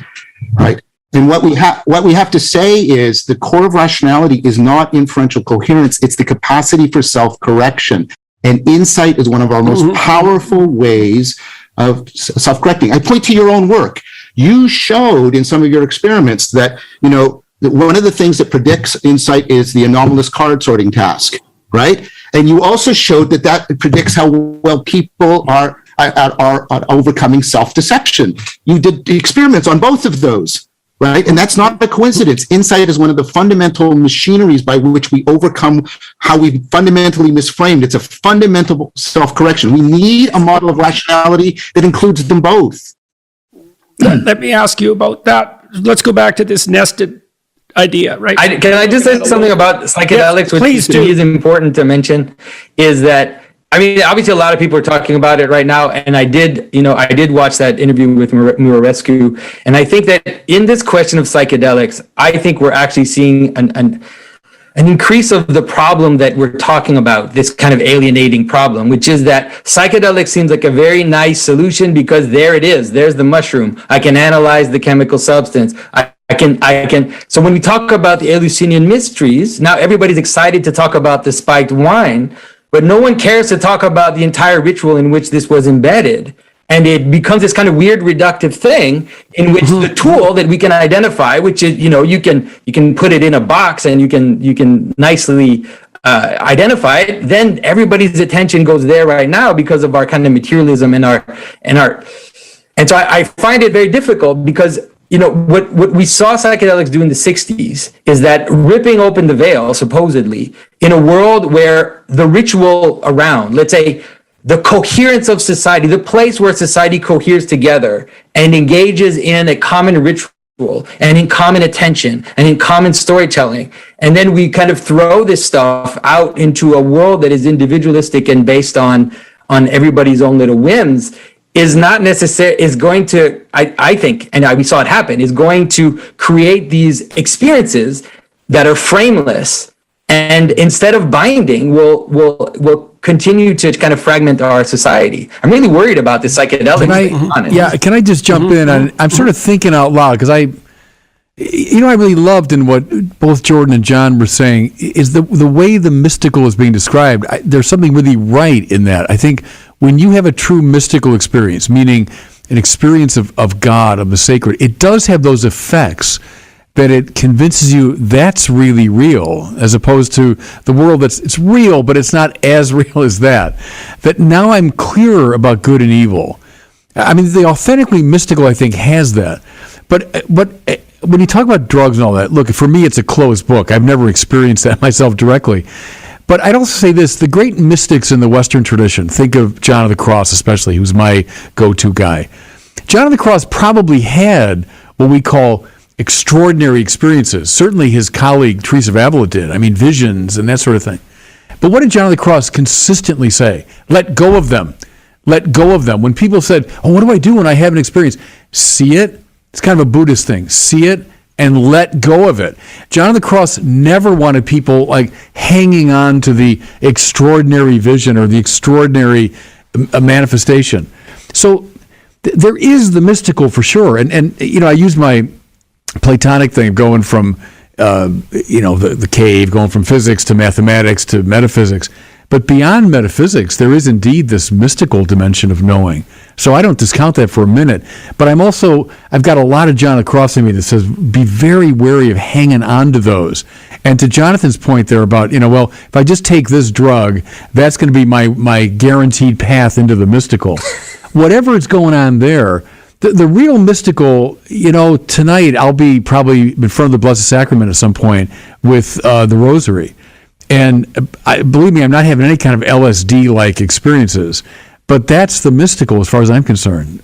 right? And what we have to say is the core of rationality is not inferential coherence; it's the capacity for self-correction. And insight is one of our most powerful ways of self-correcting. I point to your own work. You showed in some of your experiments that that one of the things that predicts insight is the anomalous card sorting task, right? And you also showed that predicts how well people are overcoming self-deception. You did experiments on both of those, right? And that's not a coincidence. Insight is one of the fundamental machineries by which we overcome how we fundamentally misframed. It's a fundamental self-correction. We need a model of rationality that includes them both. Let me ask you about that. Let's go back to this nested idea, right? Can I just say something about psychedelics, which to me is important to mention, is that, obviously a lot of people are talking about it right now, and I did watch that interview with Murescu, and I think that in this question of psychedelics, I think we're actually seeing an increase of the problem that we're talking about, this kind of alienating problem, which is that psychedelics seems like a very nice solution because there it is. There's the mushroom. I can analyze the chemical substance. I can. So when we talk about the Eleusinian mysteries, now everybody's excited to talk about the spiked wine, but no one cares to talk about the entire ritual in which this was embedded. And it becomes this kind of weird reductive thing in which the tool that we can identify, which is, you can put it in a box and you can nicely identify it. Then everybody's attention goes there right now because of our kind of materialism and so I find it very difficult because what we saw psychedelics do in the 60s is that ripping open the veil, supposedly, in a world where the ritual around, let's say, the coherence of society, the place where society coheres together and engages in a common ritual and in common attention and in common storytelling. And then we kind of throw this stuff out into a world that is individualistic and based on everybody's own little whims. Is going to, I think, and we saw it happen, is going to create these experiences that are frameless, and instead of binding, will continue to kind of fragment our society. I'm really worried about the psychedelics. Can I just jump in? I'm sort of thinking out loud because I really loved in what both Jordan and John were saying is the way the mystical is being described. There's something really right in that. I think when you have a true mystical experience, meaning an experience of God, of the sacred, it does have those effects that it convinces you that's really real, as opposed to the world it's real, but it's not as real as that. That now I'm clearer about good and evil. I mean, the authentically mystical, I think, has that. But when you talk about drugs and all that, look, for me, it's a closed book. I've never experienced that myself directly. But I'd also say this, the great mystics in the Western tradition, think of John of the Cross especially, who's my go-to guy. John of the Cross probably had what we call extraordinary experiences. Certainly his colleague Teresa of Avila did. I mean, visions and that sort of thing. But what did John of the Cross consistently say? Let go of them. Let go of them. When people said, oh, what do I do when I have an experience? See it. It's kind of a Buddhist thing. See it and let go of it. John of the Cross never wanted people like hanging on to the extraordinary vision or the extraordinary manifestation. So there is the mystical for sure. And I used my Platonic thing going from, the cave, going from physics to mathematics to metaphysics. But beyond metaphysics, there is indeed this mystical dimension of knowing. So I don't discount that for a minute. But I've got a lot of John of the Cross in me that says, be very wary of hanging on to those. And to Jonathan's point there about, if I just take this drug, that's going to be my guaranteed path into the mystical. Whatever is going on there, the real mystical, tonight I'll be probably in front of the Blessed Sacrament at some point with the Rosary. And believe me, I'm not having any kind of LSD-like experiences, but that's the mystical as far as I'm concerned.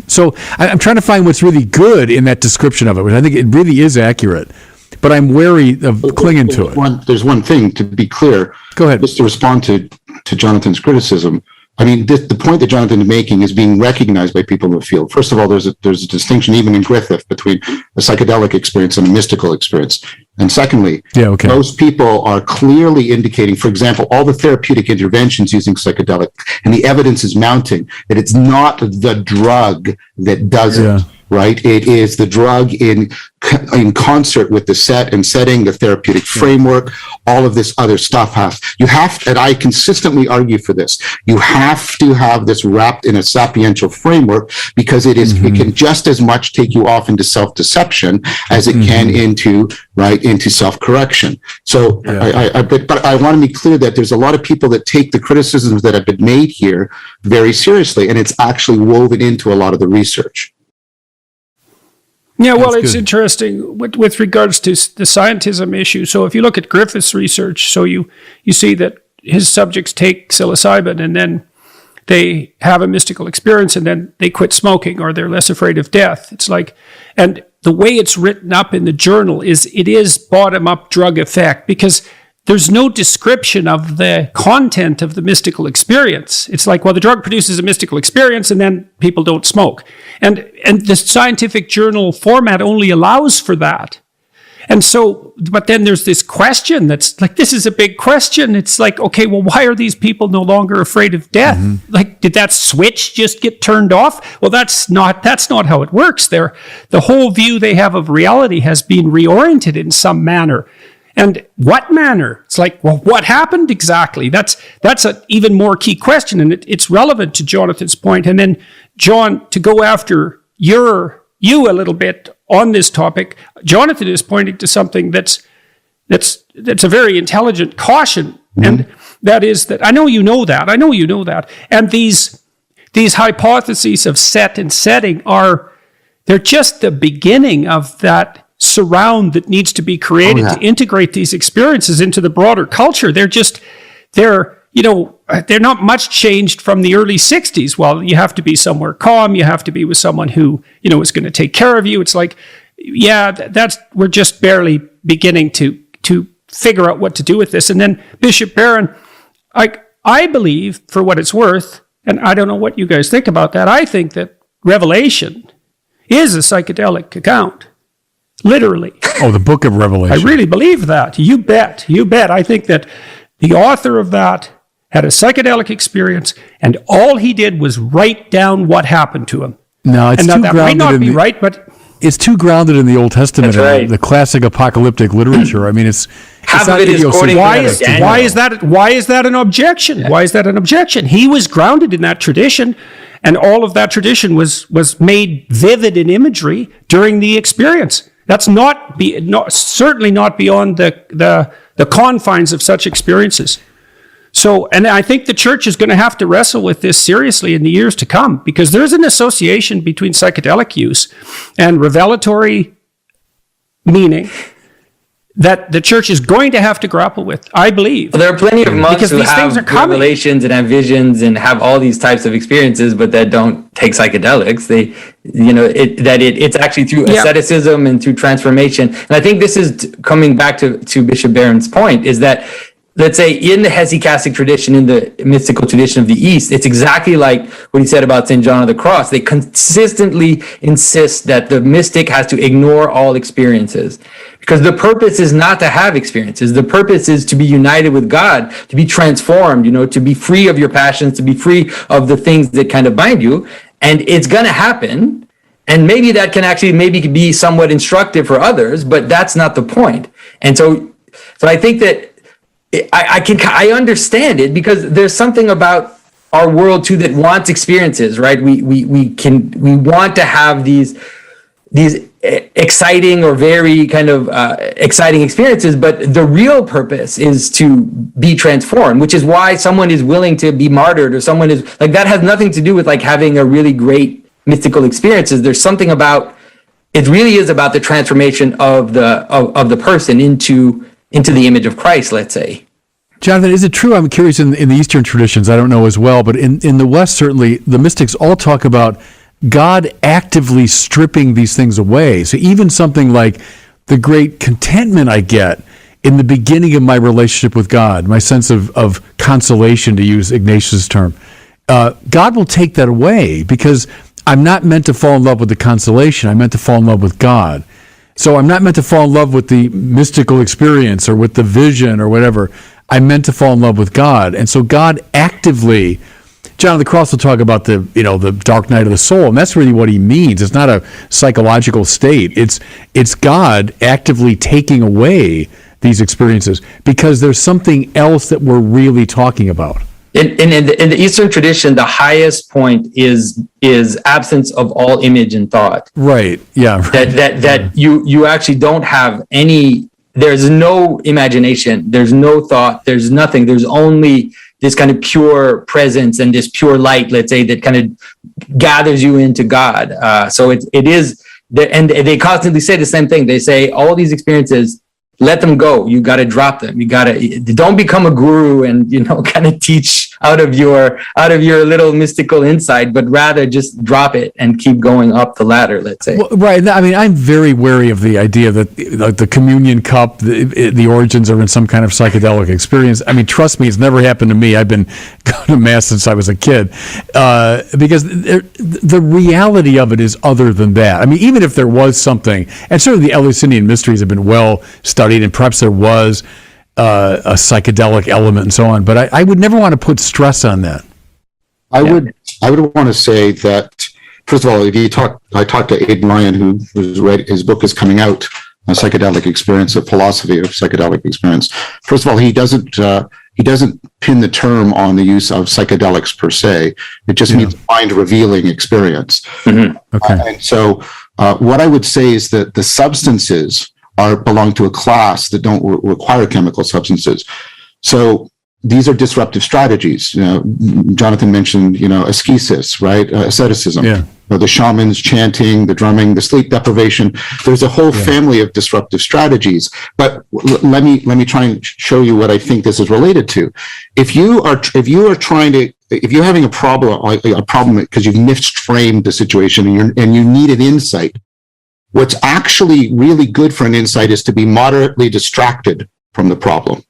So I'm trying to find what's really good in that description of it, which I think it really is accurate. But I'm wary of clinging to it. There's one thing to be clear. Go ahead. Just to respond to Jonathan's criticism. I mean, the point that Jonathan is making is being recognized by people in the field. First of all, there's a distinction even in Griffith between a psychedelic experience and a mystical experience. And secondly, most people are clearly indicating, for example, all the therapeutic interventions using psychedelic, and the evidence is mounting that it's not the drug that does it. Right? It is the drug in concert with the set and setting, the therapeutic framework, all of this other stuff and I consistently argue for this, you have to have this wrapped in a sapiential framework because it can just as much take you off into self-deception as it can into self-correction. So but I want to be clear that there's a lot of people that take the criticisms that have been made here very seriously, and it's actually woven into a lot of the research. Yeah, well, it's interesting with regards to the scientism issue. So if you look at Griffith's research, so you see that his subjects take psilocybin and then they have a mystical experience and then they quit smoking or they're less afraid of death. It's like, and the way it's written up in the journal it is bottom-up drug effect because there's no description of the content of the mystical experience. It's like, well, the drug produces a mystical experience and then people don't smoke. And the scientific journal format only allows for that. And so, but then there's this question that's like, this is a big question. It's like, okay, well, why are these people no longer afraid of death? Like, did that switch just get turned off? Well, that's not how it works. The whole view they have of reality has been reoriented in some manner. And what manner? It's like, well, what happened exactly? That's an even more key question, and it's relevant to Jonathan's point. And then, John, to go after you a little bit on this topic, Jonathan is pointing to something that's a very intelligent caution, and that is that I know you know that, and these hypotheses of set and setting they're just the beginning of that surround that needs to be created to integrate these experiences into the broader culture. They're not much changed from the early 60s. Well, you have to be somewhere calm. You have to be with someone who, is going to take care of you. It's like, we're just barely beginning to figure out what to do with this. And then Bishop Barron, I believe, for what it's worth, and I don't know what you guys think about that, I think that Revelation is a psychedelic account. Literally. Oh, the book of Revelation. I really believe that. You bet. I think that the author of that had a psychedelic experience, and all he did was write down what happened to him. No, it's And now too that might grounded not in be the, right, but it's too grounded in the Old Testament, That's right. and the classic apocalyptic literature. I mean, it's Half not of it is quoting idiosyncratic. why is that an objection? Yeah. Why is that an objection? He was grounded in that tradition, and all of that tradition was made vivid in imagery during the experience. That's certainly not beyond the confines of such experiences. So, and I think the church is going to have to wrestle with this seriously in the years to come, because there's an association between psychedelic use and revelatory meaning that the church is going to have to grapple with, I believe. Well, there are plenty of monks Because who these have things are coming. revelations and have visions and have all these types of experiences, but that don't take psychedelics. It's actually through Yeah. asceticism and through transformation. And I think this is coming back to Bishop Barron's point, is that, let's say, in the hesychastic tradition, in the mystical tradition of the East, it's exactly like what he said about St. John of the Cross. They consistently insist that the mystic has to ignore all experiences, because the purpose is not to have experiences. The purpose is to be united with God, to be transformed, to be free of your passions, to be free of the things that kind of bind you. And it's going to happen. And maybe that can actually be somewhat instructive for others, but that's not the point. And so I think that I understand it, because there's something about our world too that wants experiences, right? We want to have these exciting or very kind of exciting experiences, but the real purpose is to be transformed, which is why someone is willing to be martyred, or someone is like, that has nothing to do with like having a really great mystical experiences. There's something about, it really is about the transformation of the person into the image of Christ, let's say. Jonathan, is it true? I'm curious, in the Eastern traditions, I don't know as well, but in the West, certainly, the mystics all talk about God actively stripping these things away. So even something like the great contentment I get in the beginning of my relationship with God, my sense of consolation, to use Ignatius' term, God will take that away, because I'm not meant to fall in love with the consolation. I'm meant to fall in love with God. So I'm not meant to fall in love with the mystical experience or with the vision or whatever. I'm meant to fall in love with God. And so God actively, John of the Cross will talk about the dark night of the soul, and that's really what he means. It's not a psychological state. It's God actively taking away these experiences, because there's something else that we're really talking about. In the Eastern tradition, the highest point is absence of all image and thought. Right. Yeah. Right. That you actually don't have any. There's no imagination. There's no thought. There's nothing. There's only this kind of pure presence and this pure light, let's say, that kind of gathers you into God. So it is, and they constantly say the same thing. They say all these experiences, let them go. You got to drop them. Don't become a guru and, kind of teach out of your little mystical insight, but rather just drop it and keep going up the ladder, let's say. Well, right. I mean, I'm very wary of the idea that the communion cup, the origins are in some kind of psychedelic experience. I mean, trust me, it's never happened to me. I've been going to Mass since I was a kid, because the reality of it is other than that. I mean, even if there was something, and certainly the Eleusinian mysteries have been well studied, and perhaps there was a psychedelic element and so on, but I would never want to put stress on that. I would want to say that, first of all, I talked to Aidan Ryan, who was his book is coming out, A Psychedelic Experience, a philosophy of psychedelic experience. First of all, he doesn't pin the term on the use of psychedelics per se. It just means mind revealing experience. Mm-hmm. Okay. And so what I would say is that the substances belong to a class that don't require chemical substances. So these are disruptive strategies. Jonathan mentioned, ascesis, right? Asceticism. Yeah. The shamans chanting, the drumming, the sleep deprivation. There's a whole family of disruptive strategies. But let me try and show you what I think this is related to. If you're having a problem because you've misframed the situation and you need an insight, what's actually really good for an insight is to be moderately distracted from the problem.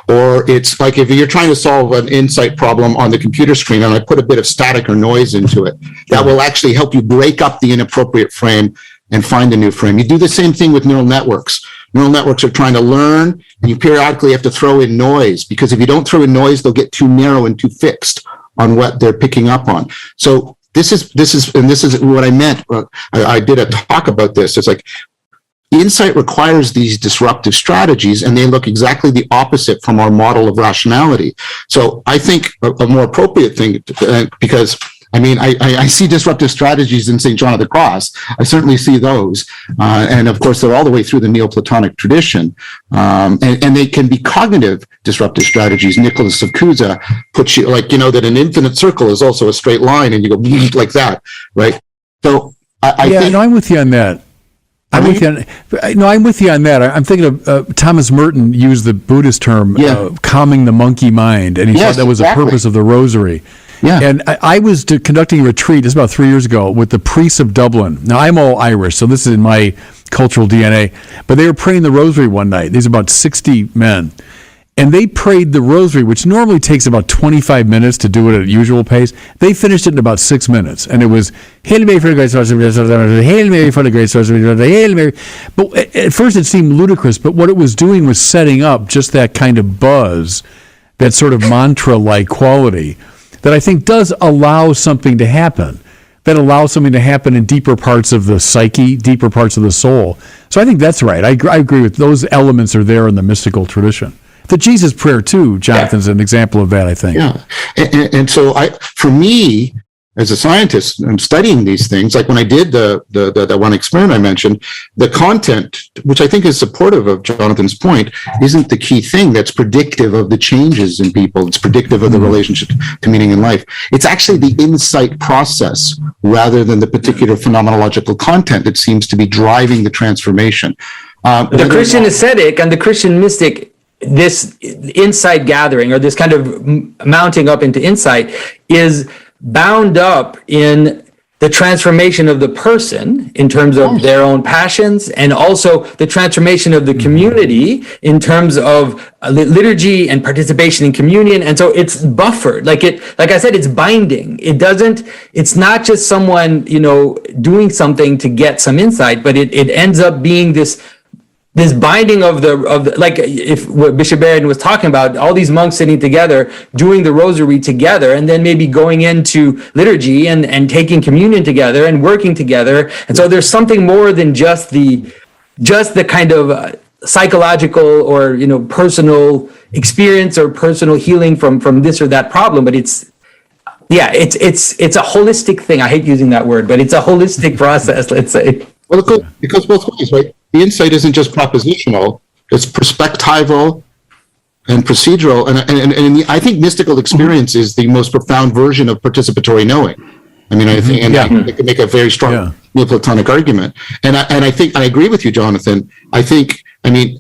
Or it's like if you're trying to solve an insight problem on the computer screen and I put a bit of static or noise into it, that will actually help you break up the inappropriate frame and find a new frame. You do the same thing with neural networks. Neural networks are trying to learn, and you periodically have to throw in noise, because if you don't throw in noise, they'll get too narrow and too fixed on what they're picking up on. So this is what I meant. I did a talk about this. It's like, insight requires these disruptive strategies, and they look exactly the opposite from our model of rationality. So I think a more appropriate thing, because I see disruptive strategies in St. John of the Cross. I certainly see those. And of course, they're all the way through the Neoplatonic tradition. And they can be cognitive disruptive strategies. Nicholas of Cusa puts you that an infinite circle is also a straight line, and you go like that, right? So I think. No, I'm with you on that. I'm with you on that. I'm thinking of Thomas Merton used the Buddhist term, calming the monkey mind, and he thought that was the purpose of the rosary. Yeah. And I was conducting a retreat, this is about 3 years ago, with the priests of Dublin. Now, I'm all Irish, so this is in my cultural DNA. But they were praying the rosary one night. These are about 60 men. And they prayed the rosary, which normally takes about 25 minutes to do it at a usual pace. They finished it in about 6 minutes. And it was, Hail Mary for the great source of Hail Mary for the great source of Hail Mary. But at first it seemed ludicrous, but what it was doing was setting up just that kind of buzz, that sort of mantra-like quality, that I think does allow something to happen, that allows something to happen in deeper parts of the psyche, deeper parts of the soul. So I think that's right. I agree with those elements are there in the mystical tradition. The Jesus prayer, too, Jonathan's an example of that, I think. Yeah. And so for me, as a scientist, I'm studying these things. Like when I did the one experiment I mentioned, the content, which I think is supportive of Jonathan's point, isn't the key thing that's predictive of the changes in people. It's predictive of the relationship to meaning in life. It's actually the insight process rather than the particular phenomenological content that seems to be driving the transformation. The Christian ascetic and the Christian mystic, this insight gathering, or this kind of mounting up into insight, is bound up in the transformation of the person in terms of their own passions, and also the transformation of the community in terms of liturgy and participation in communion. And so it's buffered, like I said, it's binding. It's not just someone, doing something to get some insight, but it ends up being this binding of the like, if what Bishop Barron was talking about, all these monks sitting together doing the rosary together, and then maybe going into liturgy and taking communion together and working together. And so there's something more than just the kind of psychological or personal experience or personal healing from this or that problem, but it's a holistic thing. I hate using that word, but it's a holistic process, let's say. Well, it goes both ways, right? The insight isn't just propositional; it's perspectival and procedural. And I think mystical experience is the most profound version of participatory knowing. I mean, I think, they can make a very strong Neoplatonic argument. And I think I agree with you, Jonathan.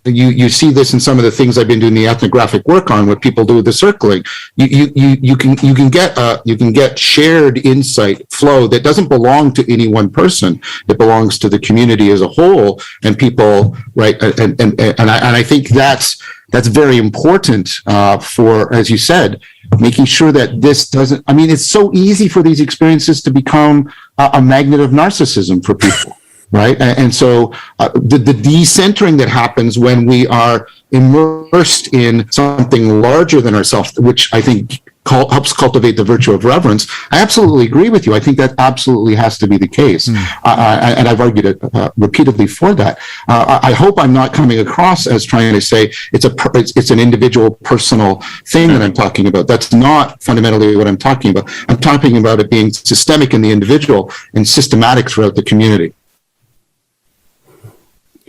You see this in some of the things I've been doing the ethnographic work on, what people do with the circling. You can get shared insight flow that doesn't belong to any one person. It belongs to the community as a whole, and people, right? And I think that's very important for, as you said, making sure that this doesn't. I mean, it's so easy for these experiences to become a magnet of narcissism for people. Right. And so the decentering that happens when we are immersed in something larger than ourselves, which I think helps cultivate the virtue of reverence. I absolutely agree with you. I think that absolutely has to be the case. And I've argued it repeatedly for that. I hope I'm not coming across as trying to say it's an individual personal thing that I'm talking about. That's not fundamentally what I'm talking about. I'm talking about it being systemic in the individual and systematic throughout the community.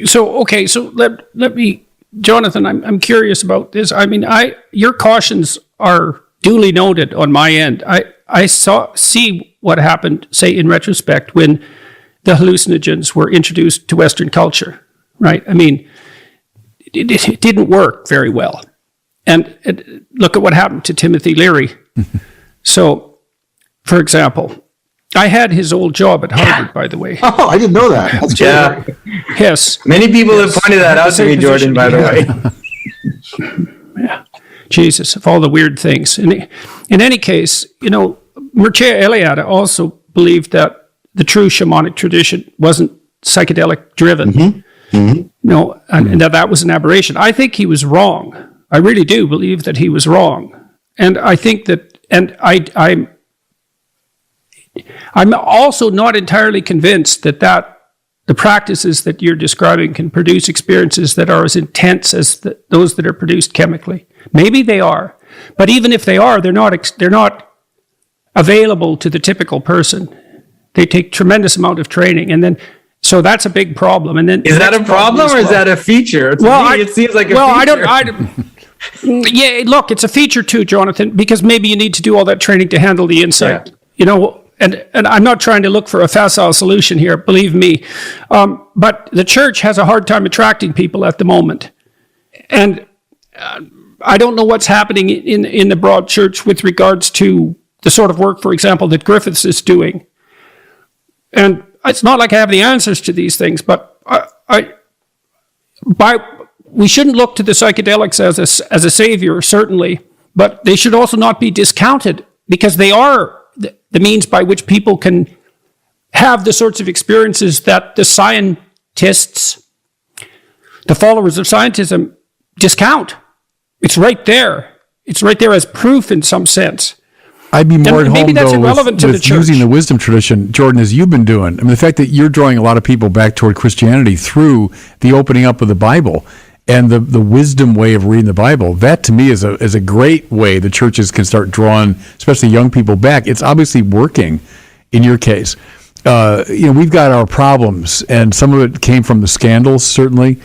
So let me, Jonathan, I'm curious about this. I mean, your cautions are duly noted on my end. I see what happened, say, in retrospect, when the hallucinogens were introduced to Western culture, right? I mean, it didn't work very well. And look at what happened to Timothy Leary. So, for example, I had his old job at Harvard, by the way. Oh, I didn't know that. That's great. Yes. Many people have pointed that out to me, Jordan, by the way. Yeah. Jesus, of all the weird things. In any case, Mircea Eliade also believed that the true shamanic tradition wasn't psychedelic driven. and that was an aberration. I think he was wrong. I really do believe that he was wrong. And I think that, and I'm also not entirely convinced that the practices that you're describing can produce experiences that are as intense as those that are produced chemically. Maybe they are, but even if they are, they're not available to the typical person. They take tremendous amount of training, and then so that's a big problem. And then is that a problem or is that a feature? To me, it seems like a feature. Yeah, look, it's a feature too, Jonathan, because maybe you need to do all that training to handle the insight. Yeah. And I'm not trying to look for a facile solution here, believe me. But the church has a hard time attracting people at the moment. And I don't know what's happening in the broad church with regards to the sort of work, for example, that Griffiths is doing. And it's not like I have the answers to these things, but we shouldn't look to the psychedelics as a savior, certainly, but they should also not be discounted because they are the means by which people can have the sorts of experiences that the scientists, the followers of scientism, discount. It's right there. It's right there as proof in some sense. I'd be more at home, though, with church. Using the wisdom tradition, Jordan, as you've been doing. I mean, the fact that you're drawing a lot of people back toward Christianity through the opening up of the Bible and the wisdom way of reading the Bible, that to me is a great way the churches can start drawing, especially young people, back. It's obviously working in your case. We've got our problems, and some of it came from the scandals, certainly,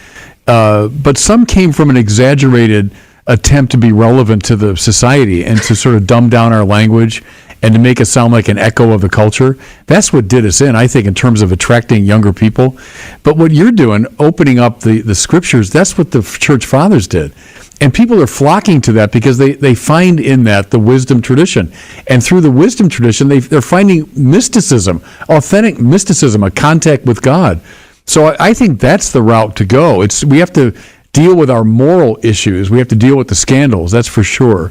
but some came from an exaggerated attempt to be relevant to the society and to sort of dumb down our language and to make us sound like an echo of the culture. That's what did us in, I think, in terms of attracting younger people. But what you're doing, opening up the scriptures, that's what the church fathers did. And people are flocking to that because they find in that the wisdom tradition. And through the wisdom tradition, they're finding mysticism, authentic mysticism, a contact with God. So I think that's the route to go. We have to deal with our moral issues. We have to deal with the scandals, that's for sure.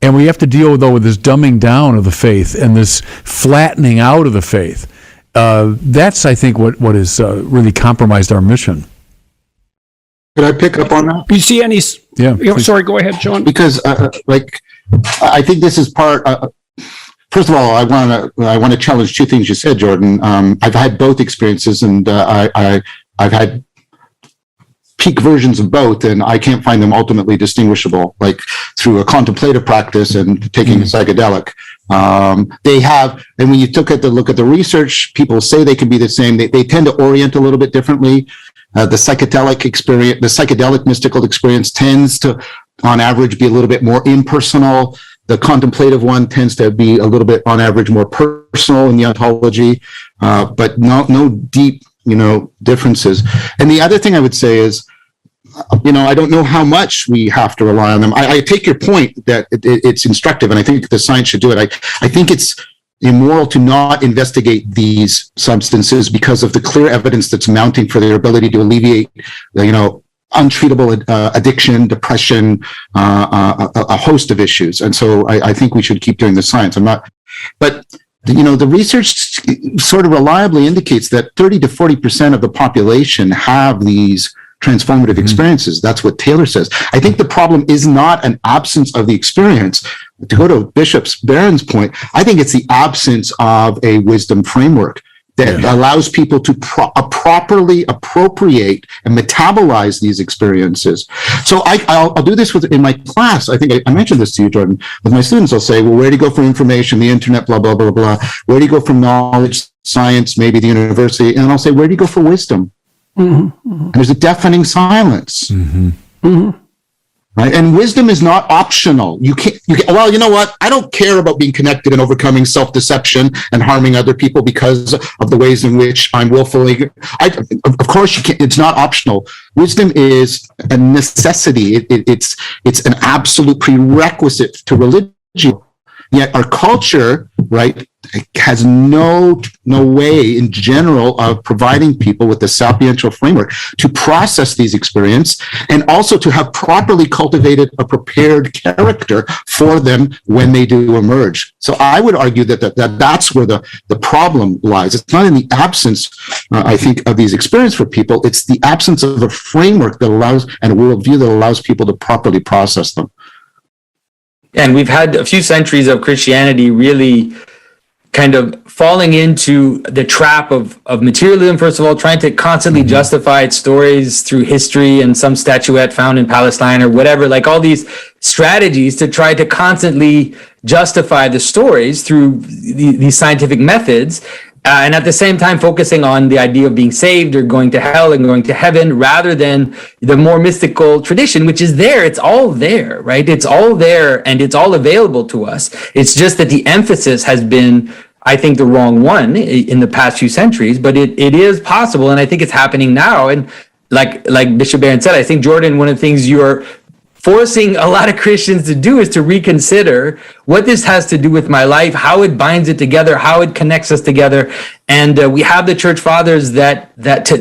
And we have to deal, though, with this dumbing down of the faith and this flattening out of the faith. That's, I think, what has really compromised our mission. Could I pick up on that? Do you see any? Yeah. Sorry, go ahead, John. Because, I think this is part. First of all, I want to challenge two things you said, Jordan. I've had both experiences, and I've had peak versions of both, and I can't find them ultimately distinguishable, like through a contemplative practice and taking a psychedelic. They have, and when you look at the research, people say they can be the same. They tend to orient a little bit differently. The psychedelic mystical experience tends to, on average, be a little bit more impersonal. The contemplative one tends to be a little bit, on average, more personal in the ontology, but no deep, differences. And the other thing I would say is, I don't know how much we have to rely on them. I take your point that it's instructive, and I think the science should do it. I think it's immoral to not investigate these substances because of the clear evidence that's mounting for their ability to alleviate, untreatable addiction, depression, a host of issues. And so I think we should keep doing the science. The research sort of reliably indicates that 30 to 40% of the population have these transformative experiences. That's what Taylor says. I think the problem is not an absence of the experience. To go to Bishop Barron's point, I think it's the absence of a wisdom framework that allows people to properly appropriate and metabolize these experiences. So I'll do this in my class. I think I mentioned this to you, Jordan. With my students, I'll say, well, where do you go for information? The internet, blah, blah, blah, blah. Where do you go for knowledge, science, maybe the university? And I'll say, where do you go for wisdom? Mm-hmm. And there's a deafening silence. Mm-hmm. Mm-hmm. Right? And wisdom is not optional. You can't, well, you know what? I don't care about being connected and overcoming self-deception and harming other people because of the ways in which I'm willfully. Of course, you can't, it's not optional. Wisdom is a necessity. It's an absolute prerequisite to religion. Yet our culture, right, has no way in general of providing people with the sapiential framework to process these experiences and also to have properly cultivated a prepared character for them when they do emerge. So I would argue that's where the problem lies. It's not in the absence, I think, of these experiences for people. It's the absence of a framework that allows, and a worldview that allows people to properly process them. And we've had a few centuries of Christianity really kind of falling into the trap of materialism, first of all, trying to constantly justify its stories through history and some statuette found in Palestine or whatever, like all these strategies to try to constantly justify the stories through these scientific methods. And at the same time, focusing on the idea of being saved or going to hell and going to heaven rather than the more mystical tradition, which is there. It's all there, right? It's all there and it's all available to us. It's just that the emphasis has been, I think, the wrong one in the past few centuries, but it is possible. And I think it's happening now. And like Bishop Barron said, I think, Jordan, one of the things you're forcing a lot of Christians to do is to reconsider what this has to do with my life, how it binds it together, how it connects us together. And we have the church fathers that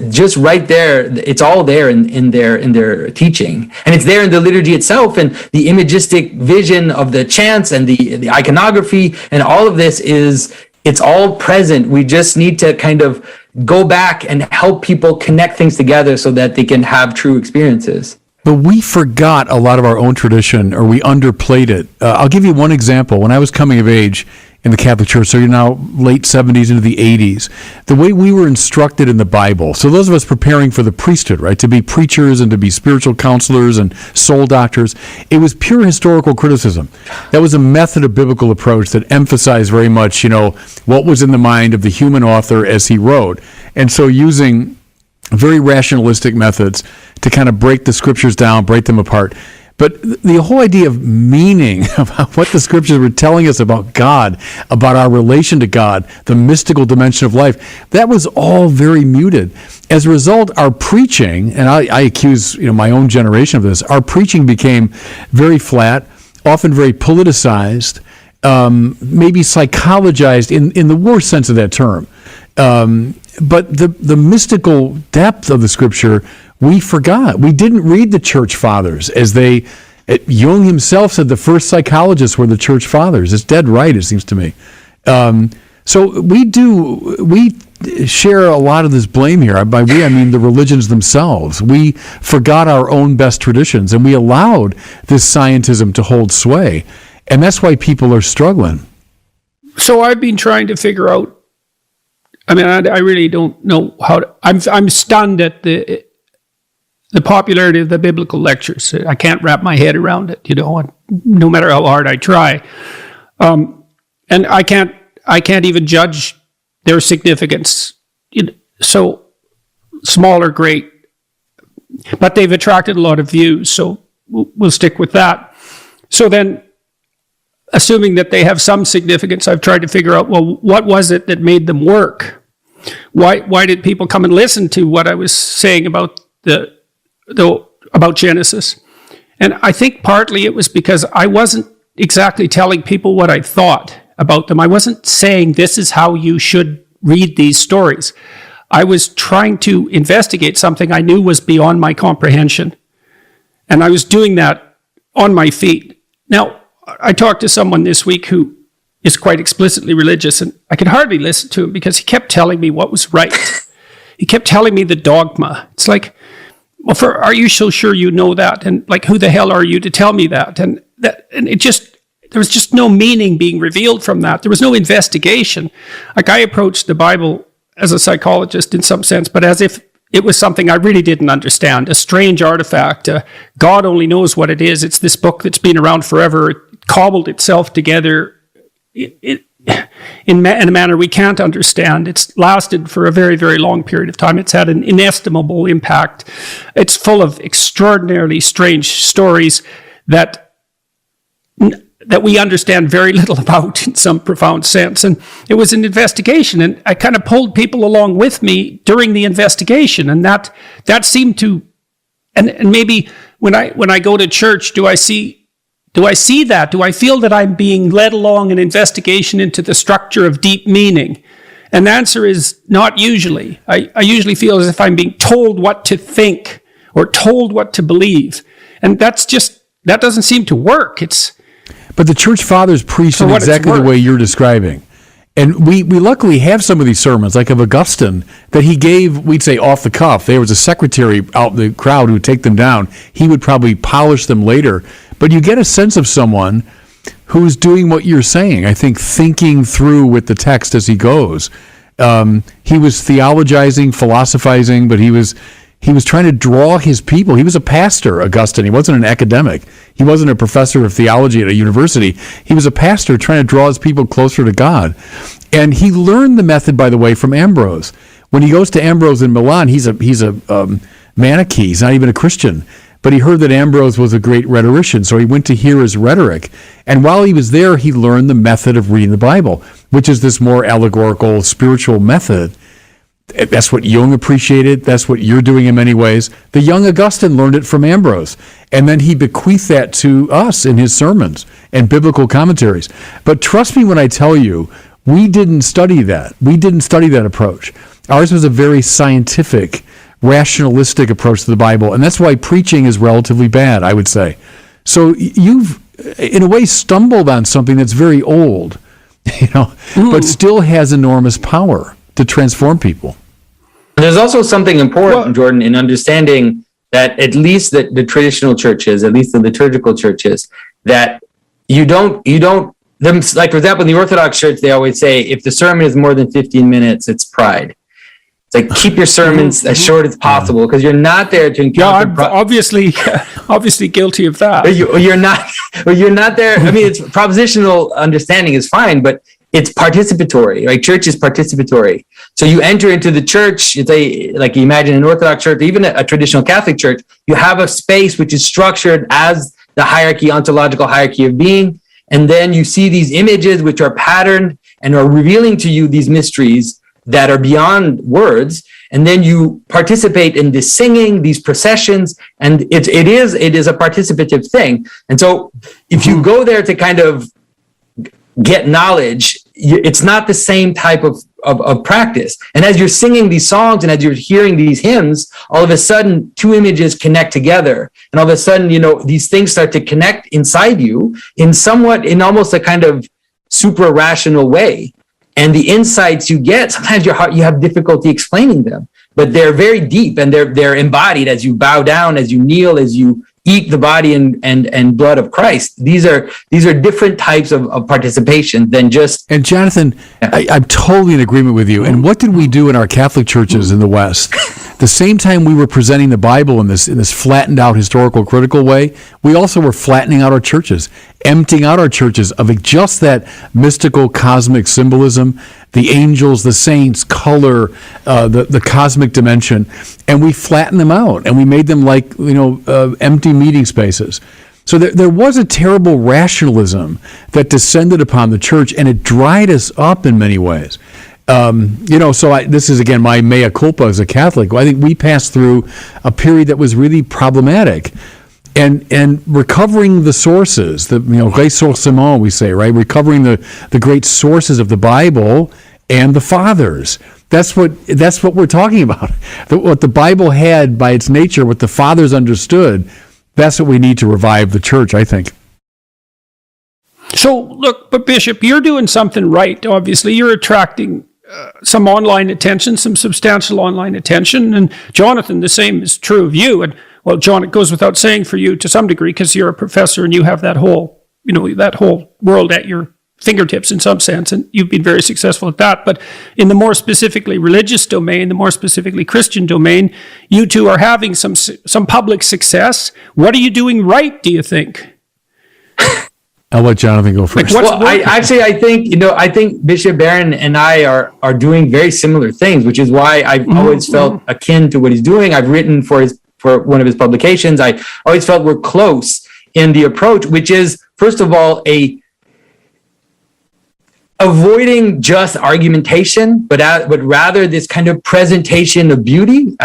just right there, it's all there in their teaching. And it's there in the liturgy itself, and the imagistic vision of the chants and the iconography and all of this it's all present. We just need to kind of go back and help people connect things together so that they can have true experiences. But we forgot a lot of our own tradition, or we underplayed it. I'll give you one example. When I was coming of age in the Catholic Church, so you're now late 70s into the 80s, the way we were instructed in the Bible, so those of us preparing for the priesthood, right, to be preachers and to be spiritual counselors and soul doctors, it was pure historical criticism. That was a method of biblical approach that emphasized very much, what was in the mind of the human author as he wrote. And so using very rationalistic methods to kind of break the scriptures down, break them apart. But the whole idea of meaning, about what the scriptures were telling us about God, about our relation to God, the mystical dimension of life, that was all very muted. As a result, our preaching, and I accuse my own generation of this, our preaching became very flat, often very politicized, maybe psychologized in the worst sense of that term. But the mystical depth of the scripture, we forgot. We didn't read the church fathers Jung himself said the first psychologists were the church fathers. It's dead right, it seems to me. So we share a lot of this blame here. By we, I mean the religions themselves. We forgot our own best traditions, and we allowed this scientism to hold sway. And that's why people are struggling. So I've been trying to figure out, I really don't know how to, I'm stunned at the popularity of the biblical lectures. I can't wrap my head around it, no matter how hard I try. And I can't even judge their significance. So small or great, but they've attracted a lot of views, so we'll stick with that. So then, assuming that they have some significance, I've tried to figure out, well, what was it that made them work? Why did people come and listen to what I was saying about about Genesis? And I think partly it was because I wasn't exactly telling people what I thought about them. I wasn't saying this is how you should read these stories. I was trying to investigate something I knew was beyond my comprehension. And I was doing that on my feet. Now, I talked to someone this week who is quite explicitly religious, and I could hardly listen to him because he kept telling me what was right. He kept telling me the dogma. It's like, well, are you so sure you know that? And like, who the hell are you to tell me that? And there was just no meaning being revealed from that. There was no investigation. Like, I approached the Bible as a psychologist in some sense, but as if it was something I really didn't understand, a strange artifact. God only knows what it is. It's this book that's been around forever. It cobbled itself together in a manner we can't understand. It's lasted for a very, very long period of time. It's had an inestimable impact. It's full of extraordinarily strange stories that we understand very little about in some profound sense. And it was an investigation, and I kind of pulled people along with me during the investigation, and that seemed to, and maybe when I go to church, do I see Do I see that? Do I feel that I'm being led along an investigation into the structure of deep meaning? And the answer is not usually. I usually feel as if I'm being told what to think or told what to believe. And that doesn't seem to work. But the church fathers preached in exactly the way you're describing. And we luckily have some of these sermons, like of Augustine, that he gave, we'd say, off the cuff. There was a secretary out in the crowd who would take them down. He would probably polish them later. But you get a sense of someone who's doing what you're saying, I think, thinking through with the text as he goes. He was theologizing, philosophizing, but he was trying to draw his people. He was a pastor, Augustine. He wasn't an academic. He wasn't a professor of theology at a university. He was a pastor trying to draw his people closer to God. And he learned the method, by the way, from Ambrose. When he goes to Ambrose in Milan, he's a Manichae. He's not even a Christian. But he heard that Ambrose was a great rhetorician, so he went to hear his rhetoric. And while he was there, he learned the method of reading the Bible, which is this more allegorical, spiritual method. That's what Jung appreciated. That's what you're doing in many ways. The young Augustine learned it from Ambrose, and then he bequeathed that to us in his sermons and biblical commentaries. But trust me when I tell you, we didn't study that. We didn't study that approach. Ours was a very scientific, rationalistic approach to the Bible, and that's why preaching is relatively bad, I would say. So you've, in a way, stumbled on something that's very old, but still has enormous power to transform people. There's also something important, Jordan, in understanding that at least the traditional churches, at least the liturgical churches, that you don't, like, for example, in the Orthodox Church, they always say, if the sermon is more than 15 minutes, it's pride. It's like, keep your sermons as short as possible, because you're not there to encounter. Yeah, I'm obviously guilty of that. You're not there. I mean, it's propositional understanding is fine, but it's participatory, right? Church is participatory. So you enter into the church, like you imagine an Orthodox church, even a traditional Catholic church, you have a space which is structured as the hierarchy, ontological hierarchy of being. And then you see these images which are patterned and are revealing to you these mysteries that are beyond words. And then you participate in this singing, these processions, and it is a participative thing. And so if you go there to kind of get knowledge, it's not the same type of practice. And as you're singing these songs and as you're hearing these hymns, all of a sudden two images connect together. And all of a sudden, these things start to connect inside you in almost a kind of super rational way. And the insights you get, sometimes you have difficulty explaining them, but they're very deep and they're embodied as you bow down, as you kneel, as you eat the body and blood of Christ. These are different types of participation than just. And Jonathan, I'm totally in agreement with you. And what did we do in our Catholic churches in the West? The same time we were presenting the Bible in this flattened out historical critical way, we also were flattening out our churches, emptying out our churches of just that mystical cosmic symbolism, the angels, the saints, color, the cosmic dimension, and we flattened them out and we made them like empty meeting spaces. So there was a terrible rationalism that descended upon the church, and it dried us up in many ways. This is, again, my mea culpa as a Catholic. I think we passed through a period that was really problematic. And recovering the sources, ressourcement, we say, right? Recovering the great sources of the Bible and the fathers. That's what we're talking about. What the Bible had by its nature, what the fathers understood, that's what we need to revive the church, I think. So, look, but Bishop, you're doing something right, obviously. You're attracting some online attention, some substantial online attention. And Jonathan, the same is true of you. And, well, John, it goes without saying for you to some degree, because you're a professor and you have that whole world at your fingertips in some sense, and you've been very successful at that. But in the more specifically religious domain, the more specifically Christian domain, you two are having some public success. What are you doing right, do you think? I'll let Jonathan go first. I think Bishop Barron and I are doing very similar things, which is why I've always felt akin to what he's doing. I've written for one of his publications. I always felt we're close in the approach, which is, first of all, avoiding just argumentation, but rather this kind of presentation of beauty.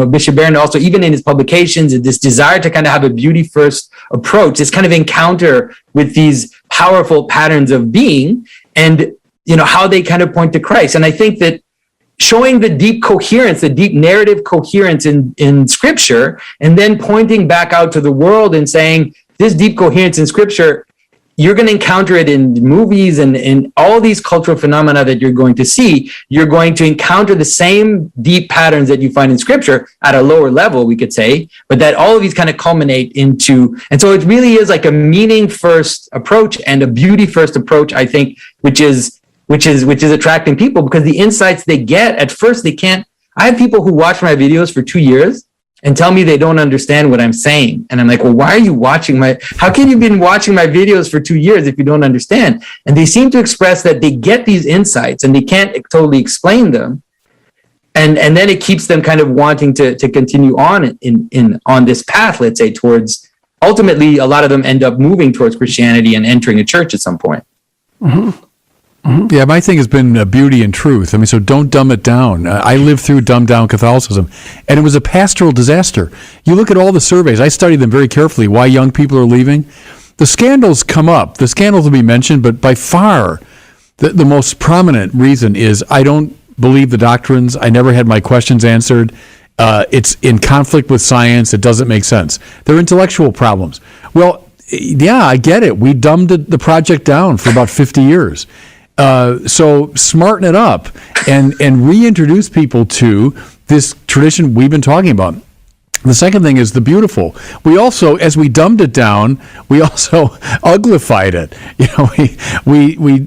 Bishop Barron also, even in his publications, this desire to kind of have a beauty first approach, this kind of encounter with these powerful patterns of being, and how they kind of point to Christ. And I think that showing the deep coherence, the deep narrative coherence in Scripture, and then pointing back out to the world and saying, this deep coherence in Scripture, you're going to encounter it in movies and in all these cultural phenomena that you're going to see. You're going to encounter the same deep patterns that you find in Scripture at a lower level, we could say, but that all of these kind of culminate into, and so it really is like a meaning first approach and a beauty first approach, I think, which is attracting people, because the insights they get at first, they can't. I have people who watch my videos for 2 years and tell me they don't understand what I'm saying. And I'm like, well, why are you watching how can you have been watching my videos for 2 years if you don't understand? And they seem to express that they get these insights and they can't totally explain them. And then it keeps them kind of wanting to continue on on this path, let's say, towards, ultimately, a lot of them end up moving towards Christianity and entering a church at some point. Mm-hmm. Mm-hmm. Yeah, my thing has been beauty and truth. I mean, so don't dumb it down. I lived through dumbed down Catholicism, and it was a pastoral disaster. You look at all the surveys. I studied them very carefully, why young people are leaving. The scandals come up. The scandals will be mentioned, but by far the most prominent reason is I don't believe the doctrines. I never had my questions answered. It's in conflict with science. It doesn't make sense. They're intellectual problems. Well, yeah, I get it. We dumbed the project down for about 50 years. So smarten it up and reintroduce people to this tradition we've been talking about. The second thing is the beautiful. We also, as we dumbed it down, we also uglified it. We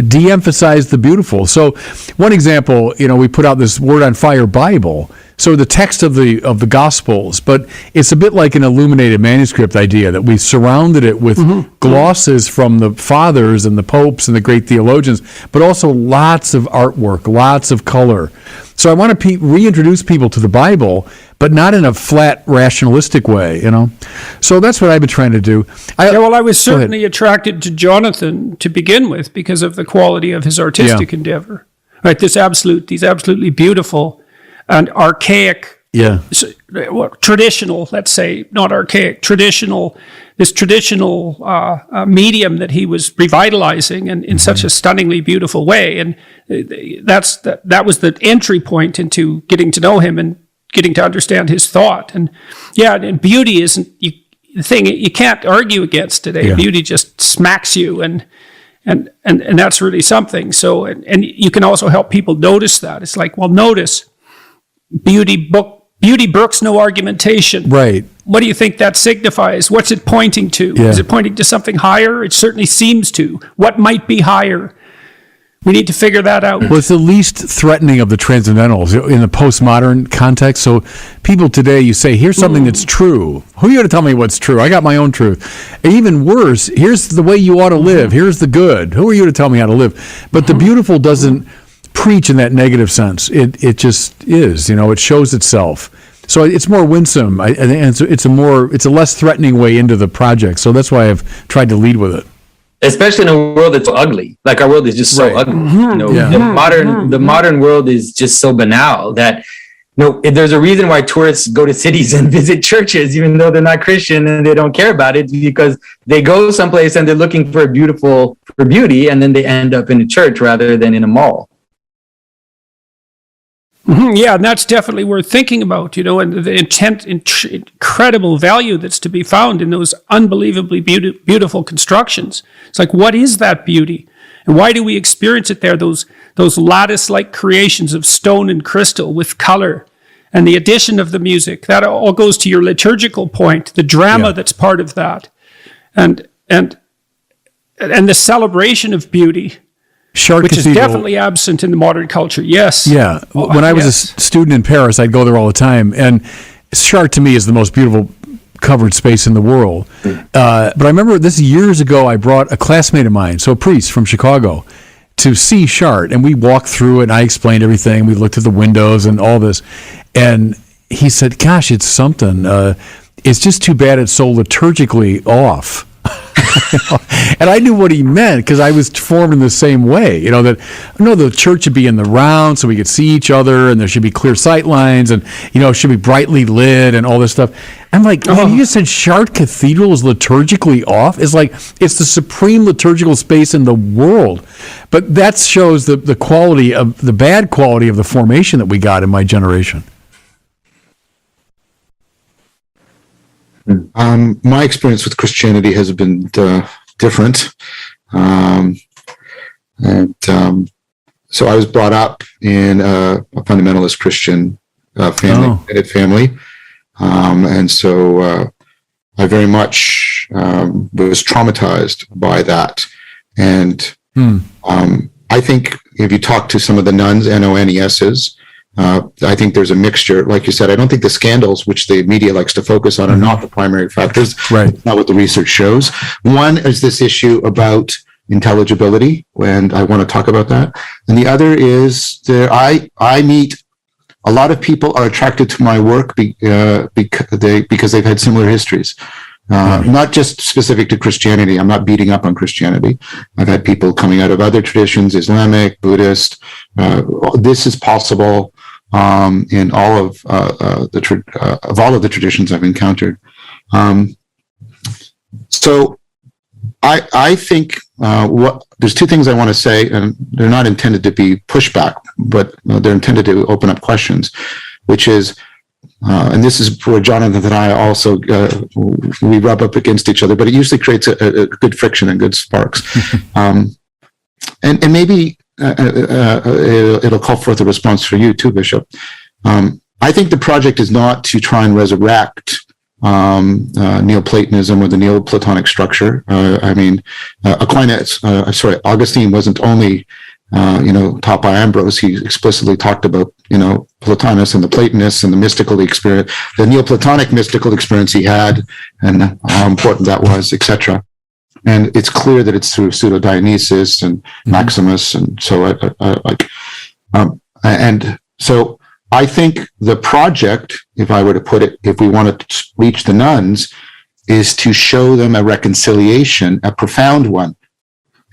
de-emphasized the beautiful. So one example, we put out this Word on Fire Bible. So the text of the Gospels, but it's a bit like an illuminated manuscript idea that we surrounded it with glosses from the fathers and the popes and the great theologians, but also lots of artwork, lots of color. So I want to reintroduce people to the Bible, but not in a flat, rationalistic way, So that's what I've been trying to do. I was certainly attracted to Jonathan to begin with because of the quality of his artistic endeavor. Right, these absolutely beautiful and archaic, traditional, let's say, not archaic, this traditional medium that he was revitalizing and in such a stunningly beautiful way. And that was the entry point into getting to know him and getting to understand his thought. And and beauty isn't the thing you can't argue against today. Yeah. Beauty just smacks you and that's really something. So, and you can also help people notice that. It's like, well, notice beauty brooks no argumentation. Right. What do you think that signifies? What's it pointing to? Yeah. Is it pointing to something higher? It certainly seems to. What might be higher? We need to figure that out. Well, it's the least threatening of the transcendentals in the postmodern context. So people today, you say, here's something that's true. Who are you to tell me what's true? I got my own truth. And even worse, here's the way you ought to live. Here's the good. Who are you to tell me how to live? But the beautiful doesn't preach in that negative sense. It just is, it shows itself. So it's more winsome. I think it's a less threatening way into the project. So that's why I've tried to lead with it. Especially in a world that's so ugly. Like our world is just so ugly. The modern world is just so banal that there's a reason why tourists go to cities and visit churches, even though they're not Christian and they don't care about it, because they go someplace and they're looking for beauty, and then they end up in a church rather than in a mall. Yeah, and that's definitely worth thinking about, and the incredible value that's to be found in those unbelievably beautiful constructions. It's like, what is that beauty? And why do we experience it there? Those lattice-like creations of stone and crystal with color and the addition of the music. That all goes to your liturgical point, the drama that's part of that. And the celebration of beauty. Which Cathedral is definitely absent in the modern culture. Yes. Yeah. When I was a student in Paris, I'd go there all the time. And Chartres, to me, is the most beautiful covered space in the world. But I remember this years ago, I brought a classmate of mine, so a priest from Chicago, to see Chartres. And we walked through it, and I explained everything. We looked at the windows and all this. And he said, gosh, it's something. It's just too bad it's so liturgically off. And I knew what he meant because I was formed in the same way. That the church should be in the round so we could see each other, and there should be clear sight lines, and it should be brightly lit and all this stuff. I'm like, man, you just said Chartres Cathedral is liturgically off. It's like it's the supreme liturgical space in the world. But that shows the bad quality of the formation that we got in my generation. My experience with Christianity has been different. So I was brought up in a fundamentalist Christian family. And so I very much was traumatized by that. And I think if you talk to some of the nuns, NONESs, I think there's a mixture. Like you said, I don't think the scandals, which the media likes to focus on, are not the primary factors. Right. That's not what the research shows. One is this issue about intelligibility, and I want to talk about that. And the other is I meet a lot of people are attracted to my work because they've had similar histories. Not just specific to Christianity. I'm not beating up on Christianity. I've had people coming out of other traditions, Islamic, Buddhist. This is possible in all of the traditions I've encountered. So I think there's two things I want to say, and they're not intended to be pushback, but they're intended to open up questions, which is, and this is where Jonathan and I also, we rub up against each other, but it usually creates a good friction and good sparks. And maybe it'll call forth a response for you too, Bishop. I think the project is not to try and resurrect Neoplatonism or the Neoplatonic structure. Augustine wasn't only taught by Ambrose. He explicitly talked about, Plotinus and the Platonists and the mystical experience, the Neoplatonic mystical experience he had, and how important that was, etc. And it's clear that it's through Pseudo-Dionysius and Maximus, and so so I think the project, if I were to put it, if we want to reach the nuns, is to show them a reconciliation, a profound one.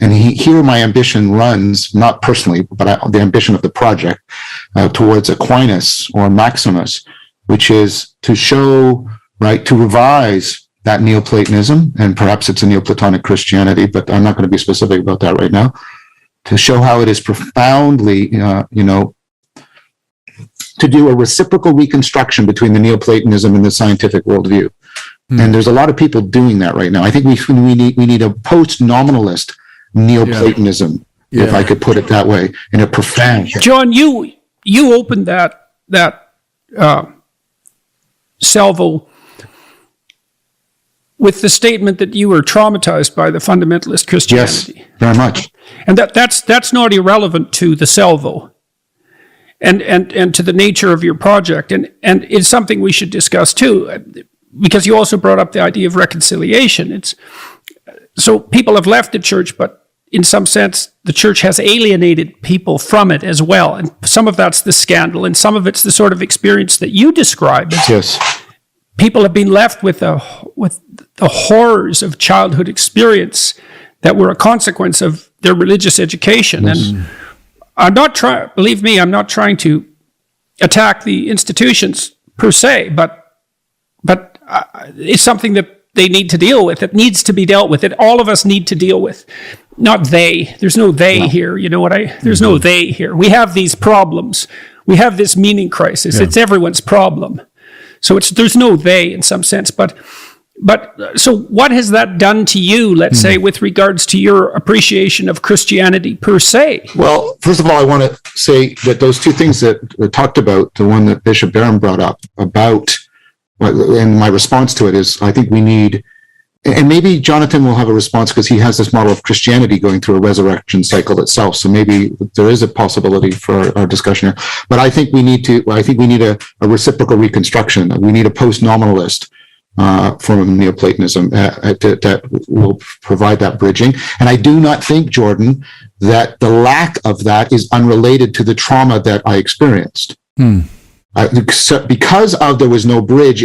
And here my ambition runs, not personally, but the ambition of the project, towards Aquinas or Maximus, which is to show, to revise that Neoplatonism, and perhaps it's a Neoplatonic Christianity, but I'm not going to be specific about that right now, to show how it is profoundly, to do a reciprocal reconstruction between the Neoplatonism and the scientific worldview. And there's a lot of people doing that right now. I think we need a post-nominalist Neoplatonism, if I could put it that way, in a profound. John, you opened that salvo with the statement that you were traumatized by the fundamentalist Christianity. Yes, very much. And that's not irrelevant to the salvo and to the nature of your project. And it's something we should discuss too, because you also brought up the idea of reconciliation. So people have left the church, but in some sense, the church has alienated people from it as well. And some of that's the scandal, and some of it's the sort of experience that you describe. Yes. People have been left with the horrors of childhood experience that were a consequence of their religious education. And I'm not trying to attack the institutions per se, but it's something that they need to deal with. It needs to be dealt with. All of us need to deal with. Not they. There's no they here. You know what there's no they here. We have these problems. We have this meaning crisis. It's everyone's problem. So there's no they in some sense. But so what has that done to you, let's say, with regards to your appreciation of Christianity per se? Well, first of all, I want to say that those two things that we talked about, the one that Bishop Barron brought up about, and my response to it is, I think we need, and maybe Jonathan will have a response because he has this model of Christianity going through a resurrection cycle itself. So maybe there is a possibility for our discussion here. But I think we need a reciprocal reconstruction. We need a post-nominalist form of Neoplatonism that will provide that bridging. And I do not think, Jordan, that the lack of that is unrelated to the trauma that I experienced. Because there was no bridge.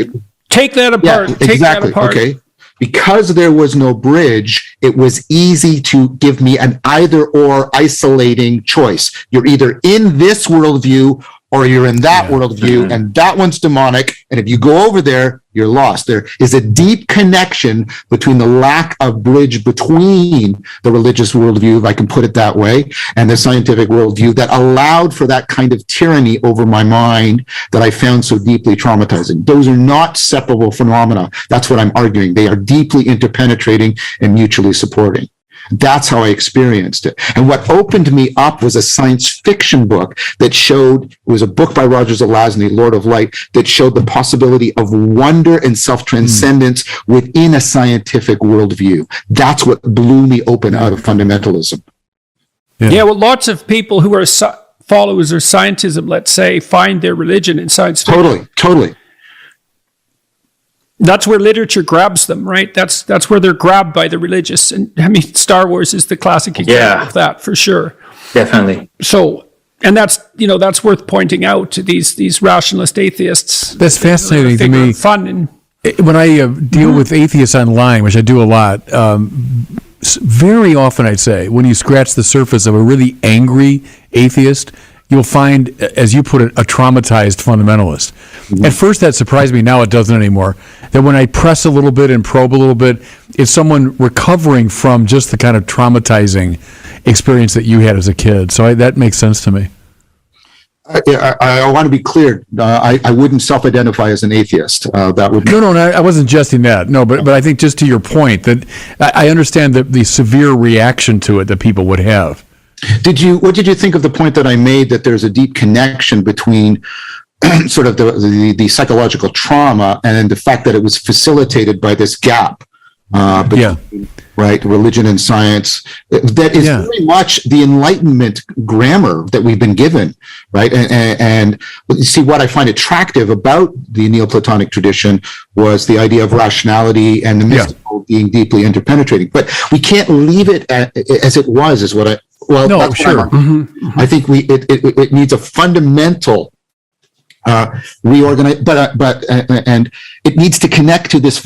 Take that apart. Yeah, exactly. Okay. because there was no bridge, it was easy to give me an either or isolating choice. You're either in this worldview or you're in that worldview, and that one's demonic. And if you go over there, you're lost. There is a deep connection between the lack of bridge between the religious worldview, if I can put it that way, and the scientific worldview that allowed for that kind of tyranny over my mind that I found so deeply traumatizing. Those are not separable phenomena. That's what I'm arguing. They are deeply interpenetrating and mutually supporting. That's how I experienced it. And what opened me up was a science fiction book that showed, it was a book by Roger Zelazny, Lord of Light, that showed the possibility of wonder and self-transcendence within a scientific worldview. That's what blew me open out of fundamentalism. Yeah, well, lots of people who are followers of scientism, let's say, find their religion in science fiction. Totally. That's where literature grabs them, right? That's where they're grabbed by the religious. And I mean, Star Wars is the classic example of that, for sure. Definitely. So, and that's worth pointing out to these rationalist atheists. That's fascinating to me. Fun and when I deal with atheists online, which I do a lot, very often I'd say when you scratch the surface of a really angry atheist, you'll find, as you put it, a traumatized fundamentalist. Mm-hmm. At first that surprised me, now it doesn't anymore. That when I press a little bit and probe a little bit, it's someone recovering from just the kind of traumatizing experience that you had as a kid. So that makes sense to me. I want to be clear. I wouldn't self-identify as an atheist. That would No, I wasn't suggesting that. No, but I think just to your point, that I understand the severe reaction to it that people would have. What did you think of the point that I made, that there's a deep connection between sort of the psychological trauma and the fact that it was facilitated by this gap between right, religion and science, that is very much the Enlightenment grammar that we've been given, right? And see, what I find attractive about the Neoplatonic tradition was the idea of rationality and the mystical being deeply interpenetrating. But we can't leave it as it was, is what I... Well, no, sure. I think it needs a fundamental reorganize, and it needs to connect to this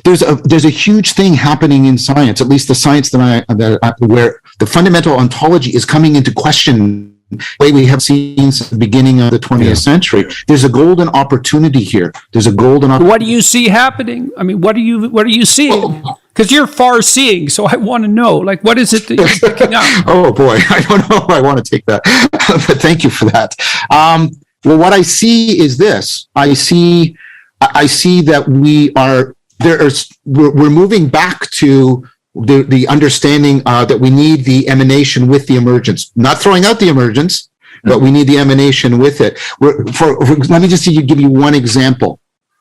there's a huge thing happening in science, at least the science where the fundamental ontology is coming into question, the way we have seen since the beginning of the 20th century. There's a golden opportunity here. What do you see happening? I mean, what are you seeing? Because you're far-seeing, so I want to know, like, what is it that you're picking up? Oh boy, I don't know if I want to take that, but thank you for that. Well, what I see is this. I see that we're moving back to the understanding that we need the emanation with the emergence. Not throwing out the emergence, but we need the emanation with it. Let me just give you one example.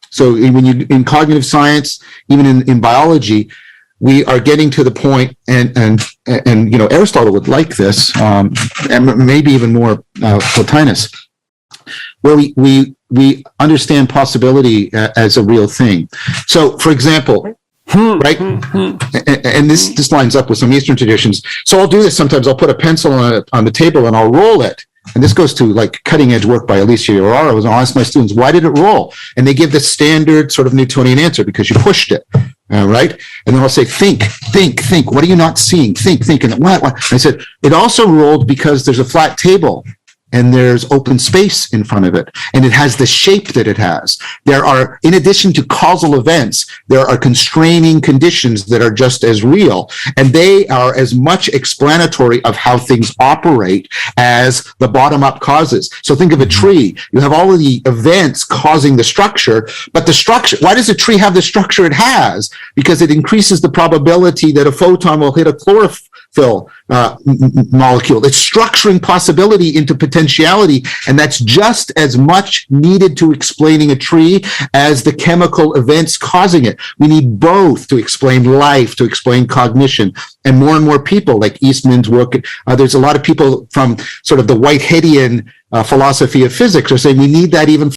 So when you in cognitive science, even in biology, we are getting to the point, and Aristotle would like this, and maybe even more Plotinus, where we understand possibility as a real thing. So, for example, right, and this lines up with some Eastern traditions. So I'll do this sometimes. I'll put a pencil on the table and I'll roll it. And this goes to like cutting edge work by Alicia Urara. I'll ask my students, why did it roll? And they give the standard sort of Newtonian answer, because you pushed it, right? And then I'll say, think. What are you not seeing? Think. And what? I said, it also rolled because there's a flat table and there's open space in front of it, and it has the shape that it has. There are, in addition to causal events, there are constraining conditions that are just as real, and they are as much explanatory of how things operate as the bottom-up causes. So think of a tree. You have all of the events causing the structure, but the structure, why does a tree have the structure it has? Because it increases the probability that a photon will hit a chlorophyll molecule. It's structuring possibility into potentiality, and that's just as much needed to explaining a tree as the chemical events causing it. We need both to explain life, to explain cognition, and more people, like Eastman's work. There's a lot of people from sort of the Whiteheadian philosophy of physics are saying we need that even